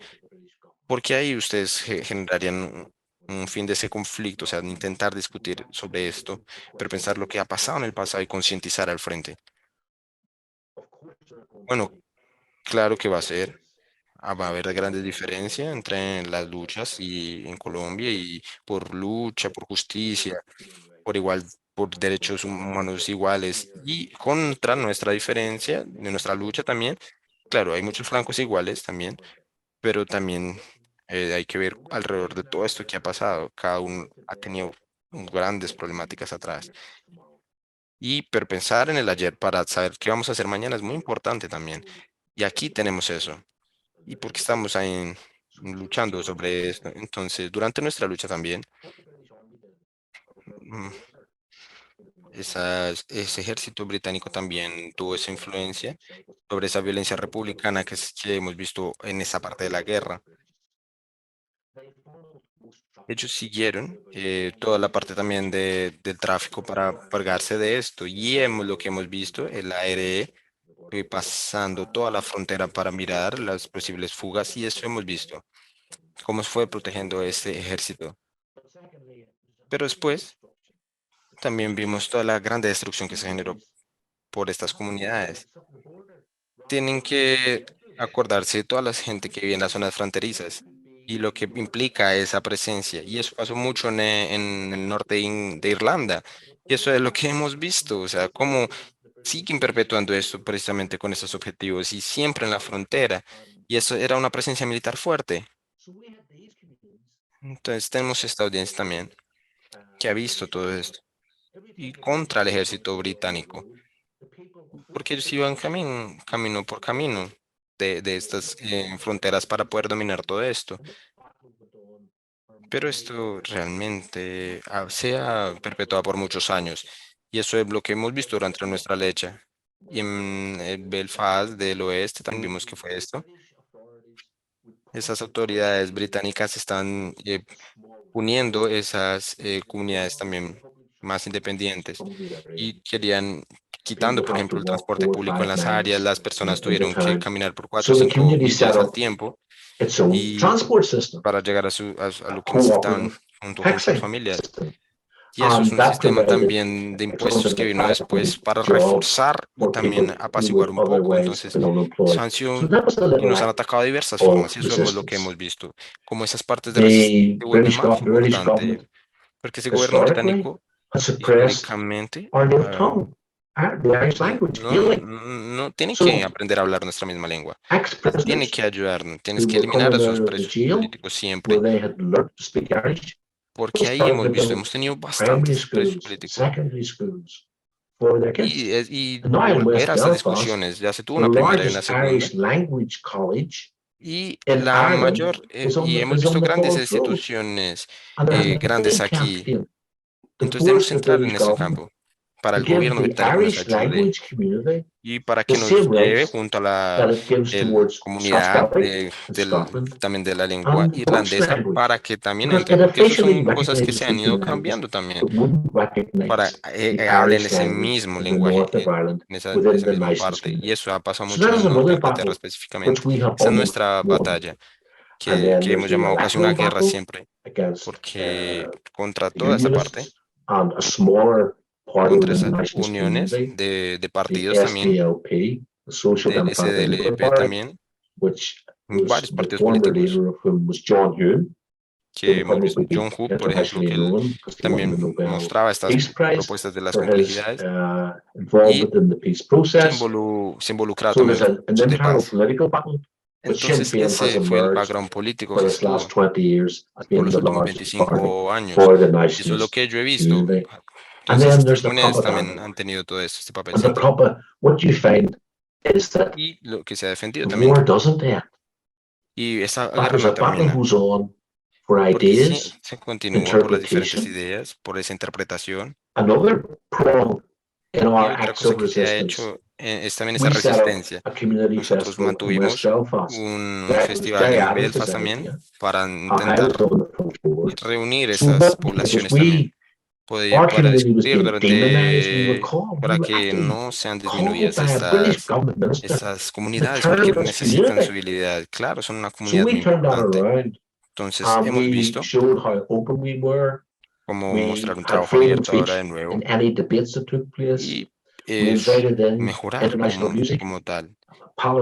Porque ahí ustedes generarían un fin de ese conflicto, o sea, intentar discutir sobre esto, pero pensar lo que ha pasado en el pasado y concientizar al frente. Bueno, claro que va a ser. Va a haber grandes diferencias entre las luchas y en Colombia y por lucha, por justicia, por igual, por derechos humanos iguales y contra nuestra diferencia, de nuestra lucha también. Claro, hay muchos flancos iguales también, pero también hay que ver alrededor de todo esto que ha pasado. Cada uno ha tenido grandes problemáticas atrás. Pero pensar en el ayer para saber qué vamos a hacer mañana es muy importante también. Y aquí tenemos eso. Y porque estamos ahí luchando sobre esto. Entonces, durante nuestra lucha también, mm, ese ejército británico también tuvo esa influencia sobre esa violencia republicana que hemos visto en esa parte de la guerra. Ellos siguieron toda la parte también del tráfico para pagarse de esto. Y lo que hemos visto, el ARE pasando toda la frontera para mirar las posibles fugas, y eso hemos visto, cómo fue protegiendo este ejército. Pero después también vimos toda la grande destrucción que se generó por estas comunidades. Tienen que acordarse de toda la gente que vive en las zonas fronterizas y lo que implica esa presencia. Y eso pasó mucho en el norte de Irlanda. Y eso es lo que hemos visto, o sea, cómo siguen perpetuando esto precisamente con estos objetivos y siempre en la frontera. Y eso era una presencia militar fuerte. Entonces tenemos esta audiencia también que ha visto todo esto y contra el ejército británico, porque ellos iban camino por camino. de estas fronteras para poder dominar todo esto. Pero esto realmente se ha perpetuado por muchos años y eso es lo que hemos visto durante nuestra lucha. Y en Belfast del oeste también vimos que fue esto. Esas autoridades británicas están uniendo esas comunidades también más independientes y querían quitando, por ejemplo, el transporte público en las áreas, las personas tuvieron que caminar por 4 o 5 millas al tiempo y para llegar a lo que necesitaban junto con sus familias. Y eso es un sistema también de impuestos que vino después para reforzar y también apaciguar un poco. Entonces, sanción y nos han atacado de diversas formas y eso es lo que hemos visto, como esas partes de resistencia se vuelven más importantes, porque ese gobierno británico históricamente no tiene que aprender a hablar nuestra misma lengua, tiene que ayudarnos, tienes que eliminar esos presos políticos siempre. Porque ahí hemos tenido bastantes presos políticos. Y volver a esas discusiones, ya se tuvo una primera y una segunda. Y la mayor, y hemos visto grandes instituciones, grandes aquí. Entonces debemos entrar en ese campo para el gobierno británico nos ayude y para que nos lleve junto a la comunidad también de la lengua irlandesa para que también entre, porque eso son cosas que se han ido cambiando también para hablen ese mismo lenguaje en esa misma parte y eso ha pasado mucho en el norte de Inglaterra específicamente. Esa es nuestra batalla que hemos llamado casi una guerra siempre porque contra toda esa parte contra esas uniones de partidos también, del SDLP también, varios partidos políticos, que hemos visto John Hope, por ejemplo, que él también mostraba estas propuestas de las complejidades y se involucraba también en los procesos de paz. Entonces ese fue el background político que estuvo por los últimos 25 años. Y eso es lo que yo he visto. Entonces, estas comunidades también han tenido todo esto, este papel central. Y lo que se ha defendido también. Y esa guerra no termina. Porque se continúa por las diferentes ideas, por esa interpretación. Y otra cosa que se ha hecho es también esa resistencia. Nosotros mantuvimos un festival en Belfast también para intentar reunir esas poblaciones también. Para discutir para que no sean disminuidas estas comunidades, porque necesitan su habilidad. Claro, son una comunidad muy importante. Entonces, hemos visto cómo mostrar un trabajo abierto ahora de nuevo y mejorar como tal. Hubo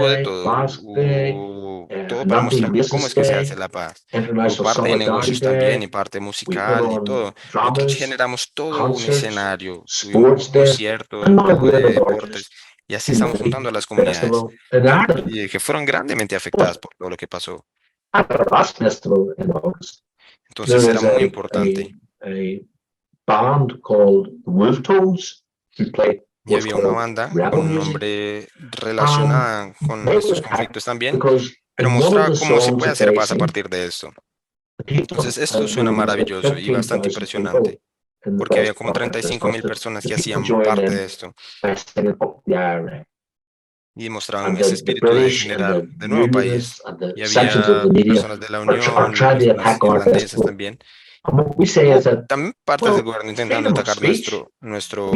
de todo, hubo todo para mostrar cómo es que se hace la paz. Hubo parte de negocios también y parte musical y todo. Nosotros generamos todo un escenario, tuvimos conciertos, de deportes y así estamos juntando a las comunidades que fueron grandemente afectadas por todo lo que pasó. Entonces era muy importante. Y había una banda con un nombre relacionada con estos conflictos también, pero mostraba cómo se puede hacer paz a partir de esto. Entonces esto suena maravilloso y bastante impresionante, porque había como 35,000 personas que hacían parte de esto. Y mostraban ese espíritu de generar de nuevo país. Y había personas de la Unión, personas irlandesas también. También partes del gobierno intentando atacar nuestro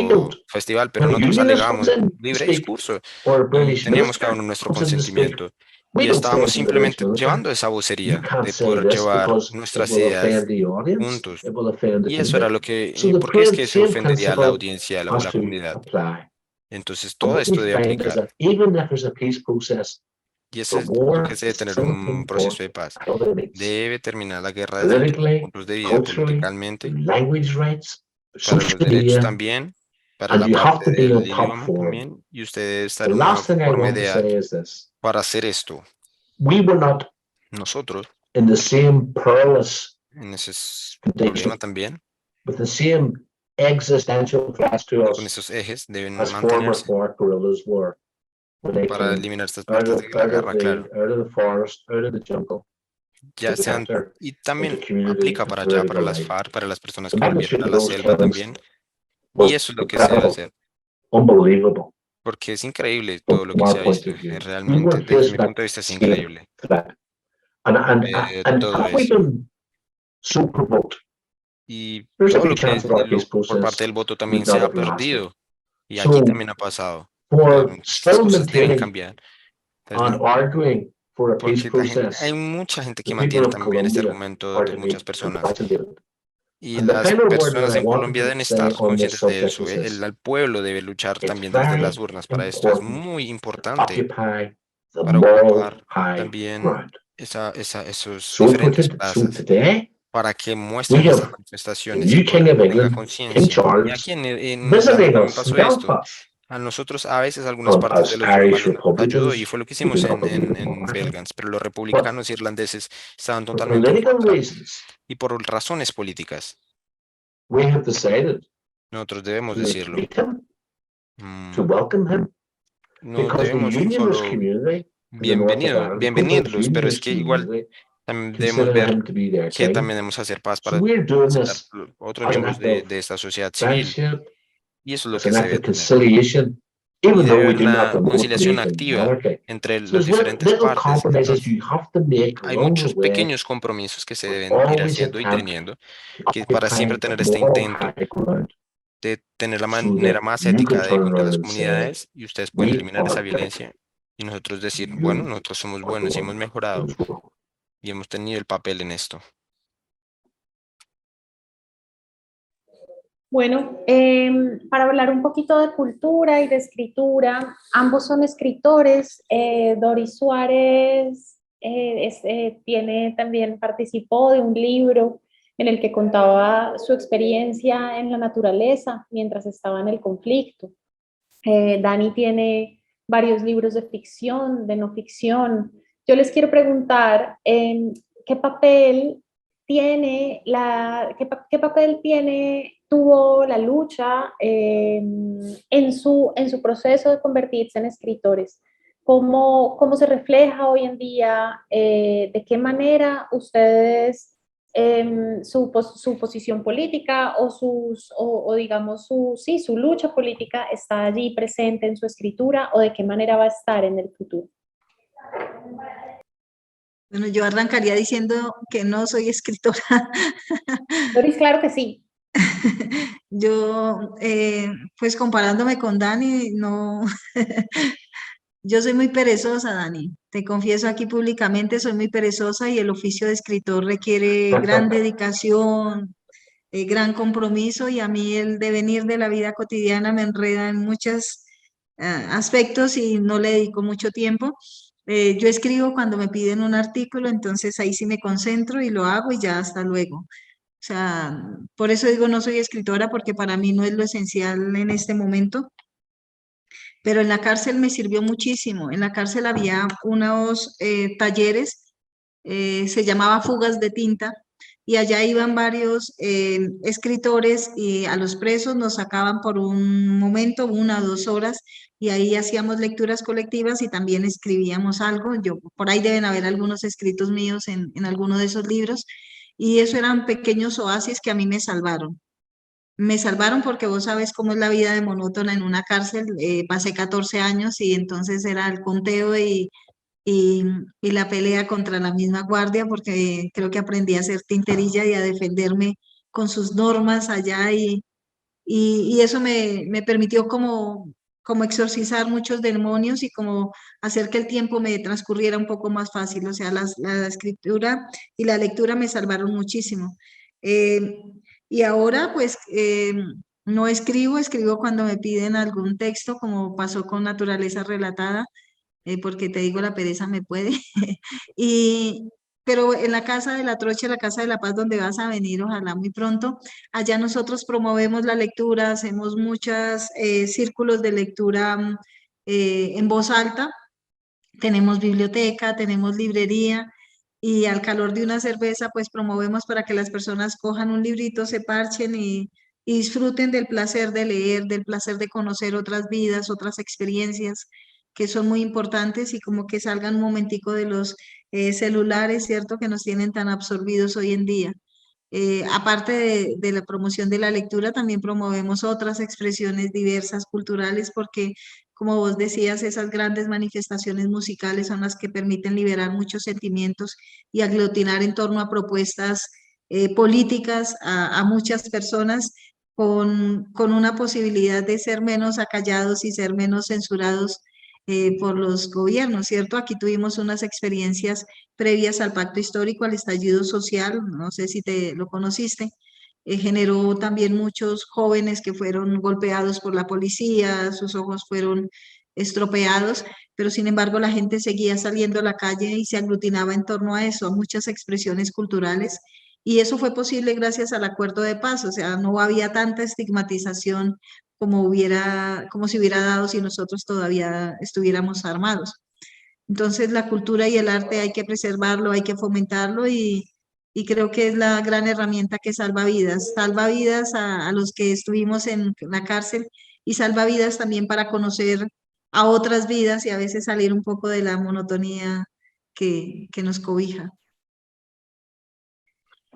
festival, pero nosotros alegamos libre discurso y teníamos cada uno nuestro consentimiento y estábamos simplemente llevando esa vocería de poder llevar nuestras ideas juntos y eso era lo que, porque es que se ofendería a la audiencia o la comunidad. Entonces todo esto debe aplicar. Y ese es lo que se debe tener un proceso de paz. Debe terminar la guerra desde otros puntos de vista, políticamente, para los derechos también, para la parte del idioma también, y usted debe estar en una forma ideal para hacer esto. Nosotros, en ese problema también, con esos ejes deben mantenerse. when they para came eliminar estas out partes of, de la guerra, claro. out of the forest, out of the jungle, Ya to sean, enter y into también community aplica and para allá, para political las life. FARC, para las personas The que volvieron magnitude a of la those selva killings también. Y was eso es lo que se debe incredible, hacer, unbelievable porque es increíble todo lo from que se our ha point visto. of view. We Realmente, weren't desde facing mi that punto de vista, es same increíble threat. ver And todo have we eso. been so provoked? Y There's a todo big lo que chance that our peace por parte process del voto también would se not ha have lasted. perdido. Y aquí So también ha pasado. for Estas still cosas deben maintaining cambiar. and Entonces, arguing for a peace porque la gente, hay process, mucha gente the que people mantiene of también este Colombia argumento are de to muchas be personas. congratulated. Y And the las final word that personas I en wanted Colombia to deben say estar on this conscientes de subject eso. is this. El pueblo debe luchar It's también desde las very urnas para esto. Es important muy to importante occupy the para moral ocupar high también ground. esos So, diferentes so plazas, today para que we muestren estas have the manifestaciones, el new King pueblo of tenga England, King conciencia. Y Charles, aquí en Irlanda visiting también us in pasó esto. Belfast. A nosotros a veces algunas And partes de as los Irish urbanos nos ayudó y Republicans, fue lo que we do hicimos not believe in en democracy. Belgans, pero los But republicanos irlandeses estaban for totalmente en political contra reasons, y por razones políticas. we have decided Nosotros debemos to decirlo. meet him, to Mm, welcome him, No because the debemos unionist solo community in the north of Ireland, the pro-British bienvenirlos, pero es unionist que igual community, también debemos consider ver him to be their que king. también debemos hacer paz So para we're doing aceptar this otros as an miembros act of de esta sociedad civil. friendship, Y eso es lo as que an se act debe of tener. conciliation, Y even debe though we haber do not una both conciliación believe in activa monarchy. entre So las there's diferentes little partes. compromises you have to make Hay along the muchos way, pequeños compromisos que se but deben ir always haciendo y attempt teniendo, to que para siempre occupy the tener este moral intento high ground de tener la so manera that más you can ética de turn juntar around las and say, comunidades y ustedes pueden we eliminar esa are right, violencia y nosotros decir, bueno, you nosotros somos are the buenos y hemos one mejorado who's wrong. y hemos tenido el papel en esto. Bueno, para hablar un poquito de cultura y de escritura, ambos son escritores. Doris Suárez también participó de un libro en el que contaba su experiencia en la naturaleza mientras estaba en el conflicto. Dani tiene varios libros de ficción, de no ficción. Yo les quiero preguntar, ¿qué papel tuvo la lucha en su proceso de convertirse en escritores? ¿Cómo se refleja hoy en día? ¿De qué manera ustedes, su posición política o digamos su lucha política está allí presente en su escritura, o de qué manera va a estar en el futuro? Bueno, yo arrancaría diciendo que no soy escritora. Doris, claro que sí. Yo, pues comparándome con Dani, no, yo soy muy perezosa, Dani. Te confieso aquí públicamente, soy muy perezosa y el oficio de escritor requiere gran dedicación, gran compromiso, y a mí el devenir de la vida cotidiana me enreda en muchos aspectos y no le dedico mucho tiempo. Yo escribo cuando me piden un artículo, entonces ahí sí me concentro y lo hago y ya hasta luego. O sea, por eso digo no soy escritora, porque para mí no es lo esencial en este momento. Pero en la cárcel me sirvió muchísimo. En la cárcel había unos talleres, se llamaba fugas de tinta, y allá iban varios escritores y a los presos nos sacaban por un momento, 1 o 2 horas, y ahí hacíamos lecturas colectivas y también escribíamos algo. Yo, por ahí deben haber algunos escritos míos en alguno de esos libros, y eso eran pequeños oasis que a mí me salvaron. Me salvaron porque vos sabes cómo es la vida de monótona en una cárcel. Pasé 14 años y entonces era el conteo y, y la pelea contra la misma guardia, porque creo que aprendí a hacer tinterilla y a defenderme con sus normas allá, y eso me permitió como exorcizar muchos demonios y como hacer que el tiempo me transcurriera un poco más fácil. O sea, la escritura y la lectura me salvaron muchísimo. Eh, y ahora pues no escribo, escribo cuando me piden algún texto, como pasó con Naturaleza Relatada, porque te digo, la pereza me puede. Y, pero en la Casa de la Trocha, la Casa de la Paz, donde vas a venir, ojalá muy pronto, allá nosotros promovemos la lectura, hacemos muchos círculos de lectura en voz alta, tenemos biblioteca, tenemos librería, y al calor de una cerveza, pues promovemos para que las personas cojan un librito, se parchen y disfruten del placer de leer, del placer de conocer otras vidas, otras experiencias. que son muy importantes y como que salgan un momentico de los celulares, ¿cierto? Que nos tienen tan absorbidos hoy en día. Aparte de la promoción de la lectura, también promovemos otras expresiones diversas culturales porque, como vos decías, esas grandes manifestaciones musicales son las que permiten liberar muchos sentimientos y aglutinar en torno a propuestas políticas a muchas personas con una posibilidad de ser menos acallados y ser menos censurados por los gobiernos, ¿cierto? Aquí tuvimos unas experiencias previas al pacto histórico, al estallido social, no sé si te lo conociste, generó también muchos jóvenes que fueron golpeados por la policía, sus ojos fueron estropeados, pero sin embargo la gente seguía saliendo a la calle y se aglutinaba en torno a eso, a muchas expresiones culturales. Y eso fue posible gracias al acuerdo de paz, o sea, no había tanta estigmatización como se hubiera dado si nosotros todavía estuviéramos armados. Entonces, la cultura y el arte hay que preservarlo, hay que fomentarlo y creo que es la gran herramienta que salva vidas a los que estuvimos en la cárcel y salva vidas también para conocer a otras vidas y a veces salir un poco de la monotonía que nos cobija.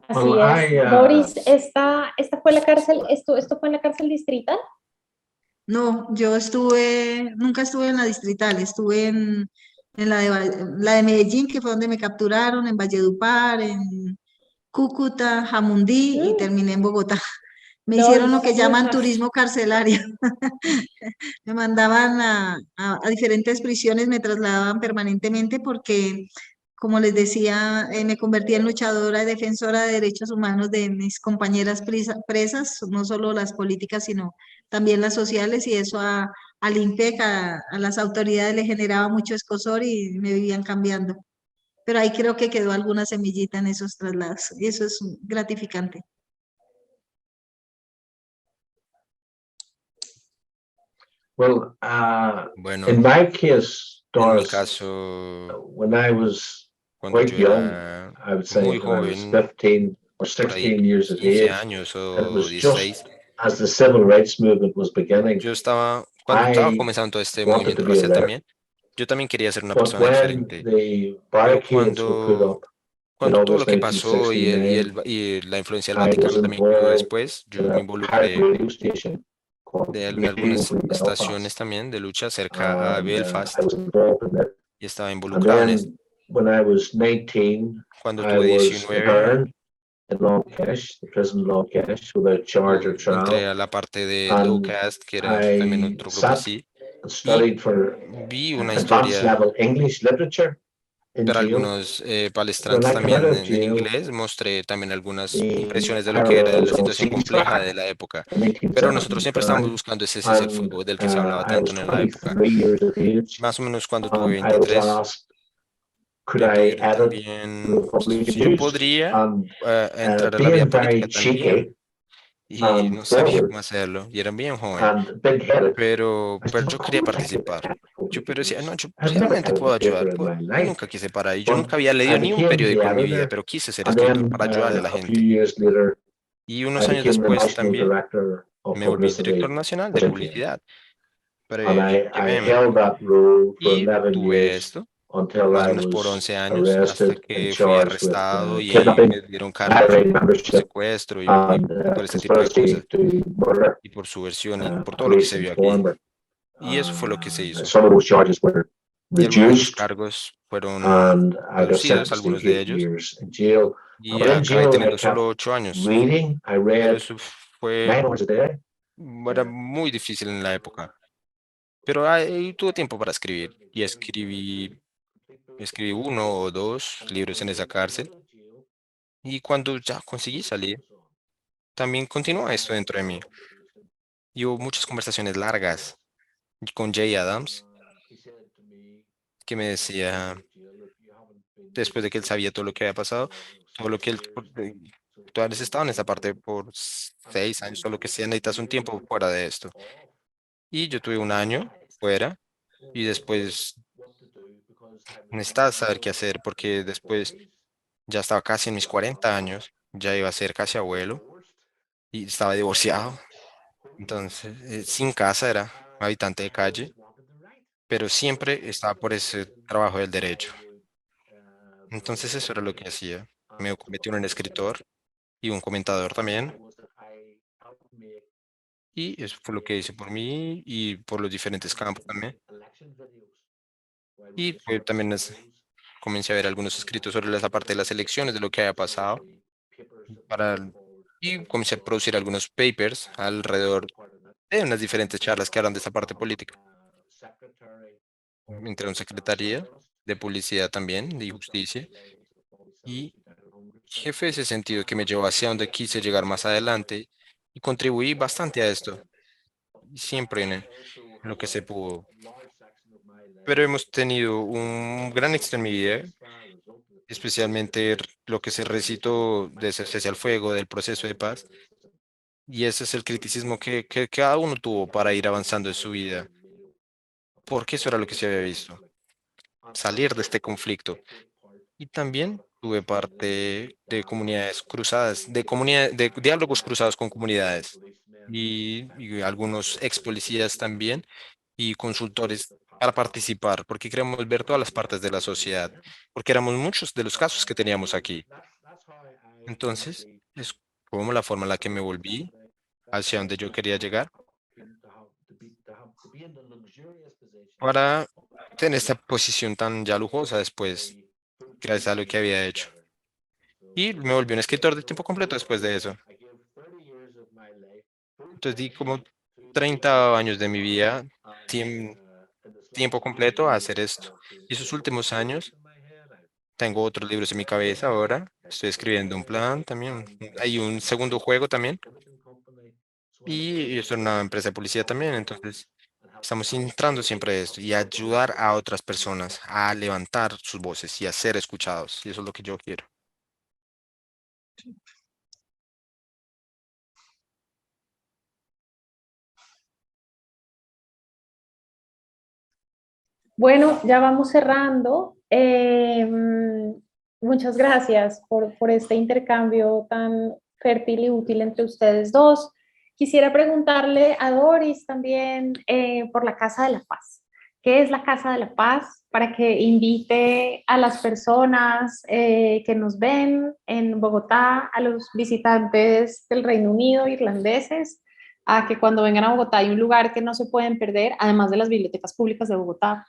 Así Well, es. Boris, esta fue la cárcel, esto fue en la cárcel distrital. No, nunca estuve en la distrital, estuve en la de Medellín, que fue donde me capturaron, en Valledupar, en Cúcuta, Jamundí y Mm, terminé en Bogotá. Me no, hicieron lo hiciste que llaman muchas. turismo carcelario. Me mandaban a diferentes prisiones, me trasladaban permanentemente porque, como les decía, me convertí en luchadora y defensora de derechos humanos de mis compañeras presas, no solo las políticas, sino también las sociales, y eso al INPEC, a las autoridades le generaba mucho escozor y me vivían cambiando. Pero ahí creo que quedó alguna semillita en esos traslados, y eso es gratificante. well, Bueno, in my case, en mi Doris, caso, when I was cuando quite yo young, era I would say muy when I was joven, 15 or por ahí 16 years of 15 age, años and it o was just 16, as the civil rights movement was beginning, cuando estaba I comenzando todo este wanted to movimiento be a racial leader. también, yo también quería ser una But persona when diferente. the Pero barricades were put up in cuando todo lo August que pasó 1969, y la influencia del I was Vaticano también que hubo involved después, in yo me a pirate involucré radio station called en Radio algunas Free estaciones Belfast, también de lucha cerca a and Belfast I was involved in it. y estaba And involucrado en esto. then when I was 19, Cuando I tuve was 19, interned in Long Kesh, the prison in Long Kesh, without charge or entré trial, a la parte de and Lowcast, que era también I otro grupo sat así, and y studied for vi una advanced historia level English literature in para jail. algunos When palestrantes I came out también of en jail, inglés. Mostré también algunas the impresiones de lo que era la Eurozone situación compleja ceasefire de la época. in Pero nosotros siempre estábamos 1875, buscando ese cese al and fuego del que se hablaba I was tanto en la época. 23 years of age, Más o menos cuando tuve and I was 23, asked, could me I pidieron edit también the Public si yo Reviews? podría And entrar a la vida being política very también. cheeky Y and no sabía forward cómo hacerlo. Y era bien joven. and big-headed, I Pero said, of yo quería course I could participar. edit Public Pero decía, Reviews. no, yo I've never realmente puedo edited a paper ayudar. in my Yo life, nunca quise parar. Y yo but nunca había I leído ni un became the periódico en mi vida, editor, pero quise ser and escritor then para ayudarle a la a few gente. years later, Y I unos años became the después National también Director of me volví director Publicity nacional for de MTN. publicidad para And I IBM. held that role for Y 11 tuve years esto until más o I menos por was 11 años hasta arrested and que fui charged with arrestado y kidnapping, me dieron cargos IRA por membership, secuestro y and por este tipo de conspiracy cosas to murder y por subversión y por a todo lo que se police vio aquí. informant. Y eso fue lo que se hizo. Some of those charges were Y algunos de esos reduced, cargos fueron and I got reducidos, sentenced to algunos de 8 ellos, years in jail. y But in acabé jail, I teniendo kept solo 8 años. reading. I Pero read eso fue, 9 hours a day. era muy difícil en la época. Pero ahí tuve tiempo para escribir y escribí uno o dos libros en esa cárcel. Y cuando ya conseguí salir, también continuó esto dentro de mí. Y hubo muchas conversaciones largas con Jay Adams, que me decía, después de que él sabía todo lo que había pasado, todo lo que él, tú has estado en esa parte por 6 años, o lo que sea, necesitas un tiempo fuera de esto. Y yo tuve un año fuera y después necesitaba saber qué hacer porque después ya estaba casi en mis 40 años, ya iba a ser casi abuelo y estaba divorciado. Entonces, sin casa, era habitante de calle pero siempre estaba por ese trabajo del derecho. Entonces eso era lo que hacía. Me convertí en un escritor y un comentador también. Y eso fue lo que hice por mí y por los diferentes campos también. Y también comencé a ver algunos escritos sobre esa parte de las elecciones, de lo que había pasado. Para, y comencé a producir algunos papers alrededor de unas diferentes charlas que hablan de esa parte política. Entré en secretaría de publicidad también, de justicia. Y jefe ese sentido que me llevó hacia donde quise llegar más adelante y contribuí bastante a esto, y siempre en lo que se pudo. Pero hemos tenido un gran éxito en mi vida, especialmente lo que se recitó de cese al fuego, del proceso de paz, y ese es el criticismo que cada uno tuvo para ir avanzando en su vida, porque eso era lo que se había visto, salir de este conflicto. Y también tuve parte de comunidades cruzadas, de diálogos cruzados con comunidades y algunos ex policías también y consultores para participar, porque queríamos ver todas las partes de la sociedad, porque éramos muchos de los casos que teníamos aquí. Entonces, es como la forma en la que me volví hacia donde yo quería llegar para tener esta posición tan ya lujosa después, gracias a lo que había hecho. Y me volví un escritor de tiempo completo después de eso. Entonces di como 30 años de mi vida, tiempo completo a hacer esto. Y esos últimos años, tengo otros libros en mi cabeza ahora. Estoy escribiendo un plan también. Hay un segundo juego también. Y esto es una empresa de publicidad también. Entonces, estamos entrando siempre a esto y a ayudar a otras personas a levantar sus voces y a ser escuchados. Y eso es lo que yo quiero. Bueno, ya vamos cerrando. Muchas gracias por este intercambio tan fértil y útil entre ustedes dos. Quisiera preguntarle a Doris también por la Casa de la Paz. ¿Qué es la Casa de la Paz? Para que invite a las personas que nos ven en Bogotá, a los visitantes del Reino Unido, irlandeses, a que cuando vengan a Bogotá hay un lugar que no se pueden perder, además de las bibliotecas públicas de Bogotá.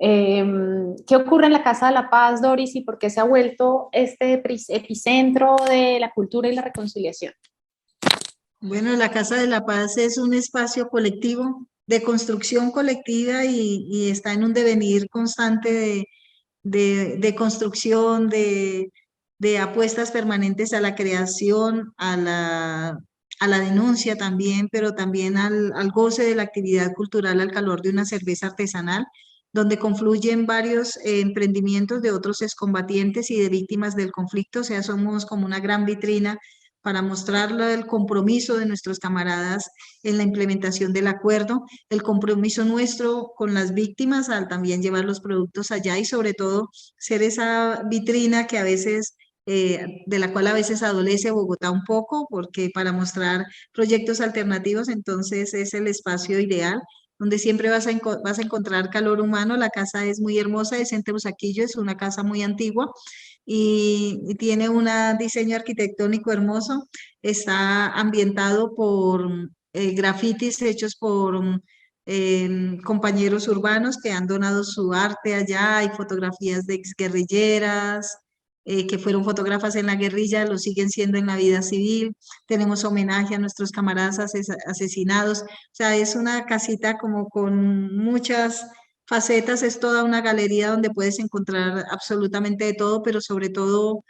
¿Qué ocurre en la Casa de la Paz, Doris, y por qué se ha vuelto este epicentro de la cultura y la reconciliación? Bueno, la Casa de la Paz es un espacio colectivo de construcción colectiva y está en un devenir constante de construcción, de apuestas permanentes a la creación, a la denuncia también, pero también al goce de la actividad cultural al calor de una cerveza artesanal, donde confluyen varios emprendimientos de otros excombatientes y de víctimas del conflicto. O sea, somos como una gran vitrina para mostrar el compromiso de nuestros camaradas en la implementación del acuerdo, el compromiso nuestro con las víctimas al también llevar los productos allá y sobre todo ser esa vitrina que a veces, de la cual a veces adolece Bogotá un poco, porque para mostrar proyectos alternativos, entonces es el espacio ideal donde siempre vas a encontrar calor humano. La casa es muy hermosa, es en Teusaquillo, es una casa muy antigua y tiene un diseño arquitectónico hermoso. Está ambientado por grafitis hechos por compañeros urbanos que han donado su arte allá. Hay fotografías de exguerrilleras que fueron fotógrafas en la guerrilla, lo siguen siendo en la vida civil. Tenemos homenaje a nuestros camaradas asesinados. O sea, es una casita como con muchas facetas, es toda una galería donde puedes encontrar absolutamente de todo, pero sobre todo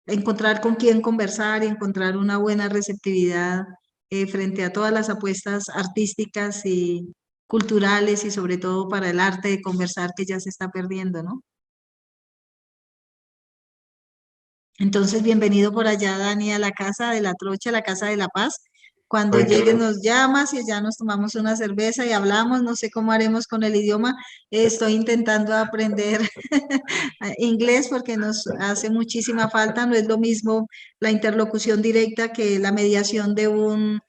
encontrar con quién conversar y encontrar una buena receptividad frente a todas las apuestas artísticas y culturales y sobre todo para el arte de conversar que ya se está perdiendo, ¿no? Entonces, bienvenido por allá, Dani, a la Casa de la Trocha, a la Casa de la Paz. Cuando Thank you. llegues nos llamas y ya nos tomamos una cerveza y hablamos. No sé cómo haremos con el idioma. Estoy intentando aprender inglés porque nos hace muchísima falta. No es lo mismo la interlocución directa que la mediación de un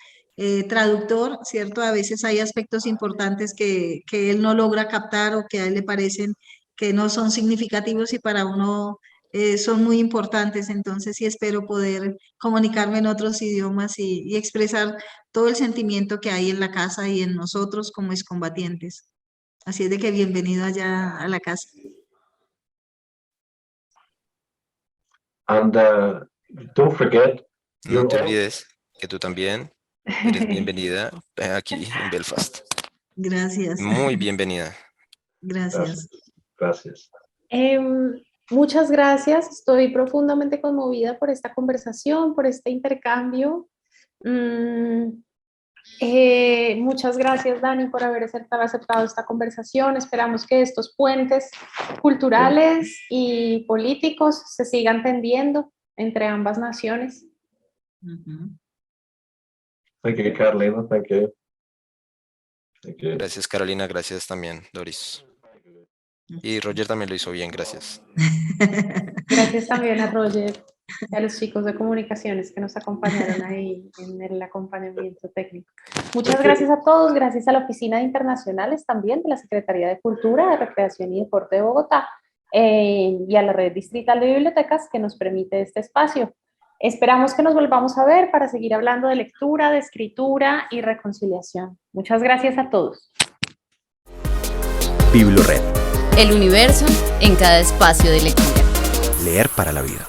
traductor, ¿cierto? A veces hay aspectos importantes que él no logra captar o que a él le parecen que no son significativos y para uno son muy importantes. Entonces sí espero poder comunicarme en otros idiomas y expresar todo el sentimiento que hay en la casa y en nosotros como excombatientes. Así es de que bienvenido allá a la casa. And don't forget, No you're te all olvides que tú también eres bienvenida aquí en Belfast. Gracias, Muy bienvenida. gracias. gracias. Muchas gracias. Estoy profundamente conmovida por esta conversación, por este intercambio. Muchas gracias, Dani, por haber aceptado esta conversación. Esperamos que estos puentes culturales y políticos se sigan tendiendo entre ambas naciones. Ujú. Thank you, Carolina. Thank you. Thank you. Gracias, Carolina. Gracias también, Doris. Y Roger también lo hizo bien, gracias. Gracias también a Roger y a los chicos de comunicaciones que nos acompañaron ahí en el acompañamiento técnico. Muchas gracias a todos, gracias a la Oficina de Internacionales también de la Secretaría de Cultura, de Recreación y Deporte de Bogotá y a la Red Distrital de Bibliotecas que nos permite este espacio. Esperamos que nos volvamos a ver para seguir hablando de lectura, de escritura y reconciliación. Muchas gracias a todos. Biblored. El universo en cada espacio de lectura. Leer para la vida.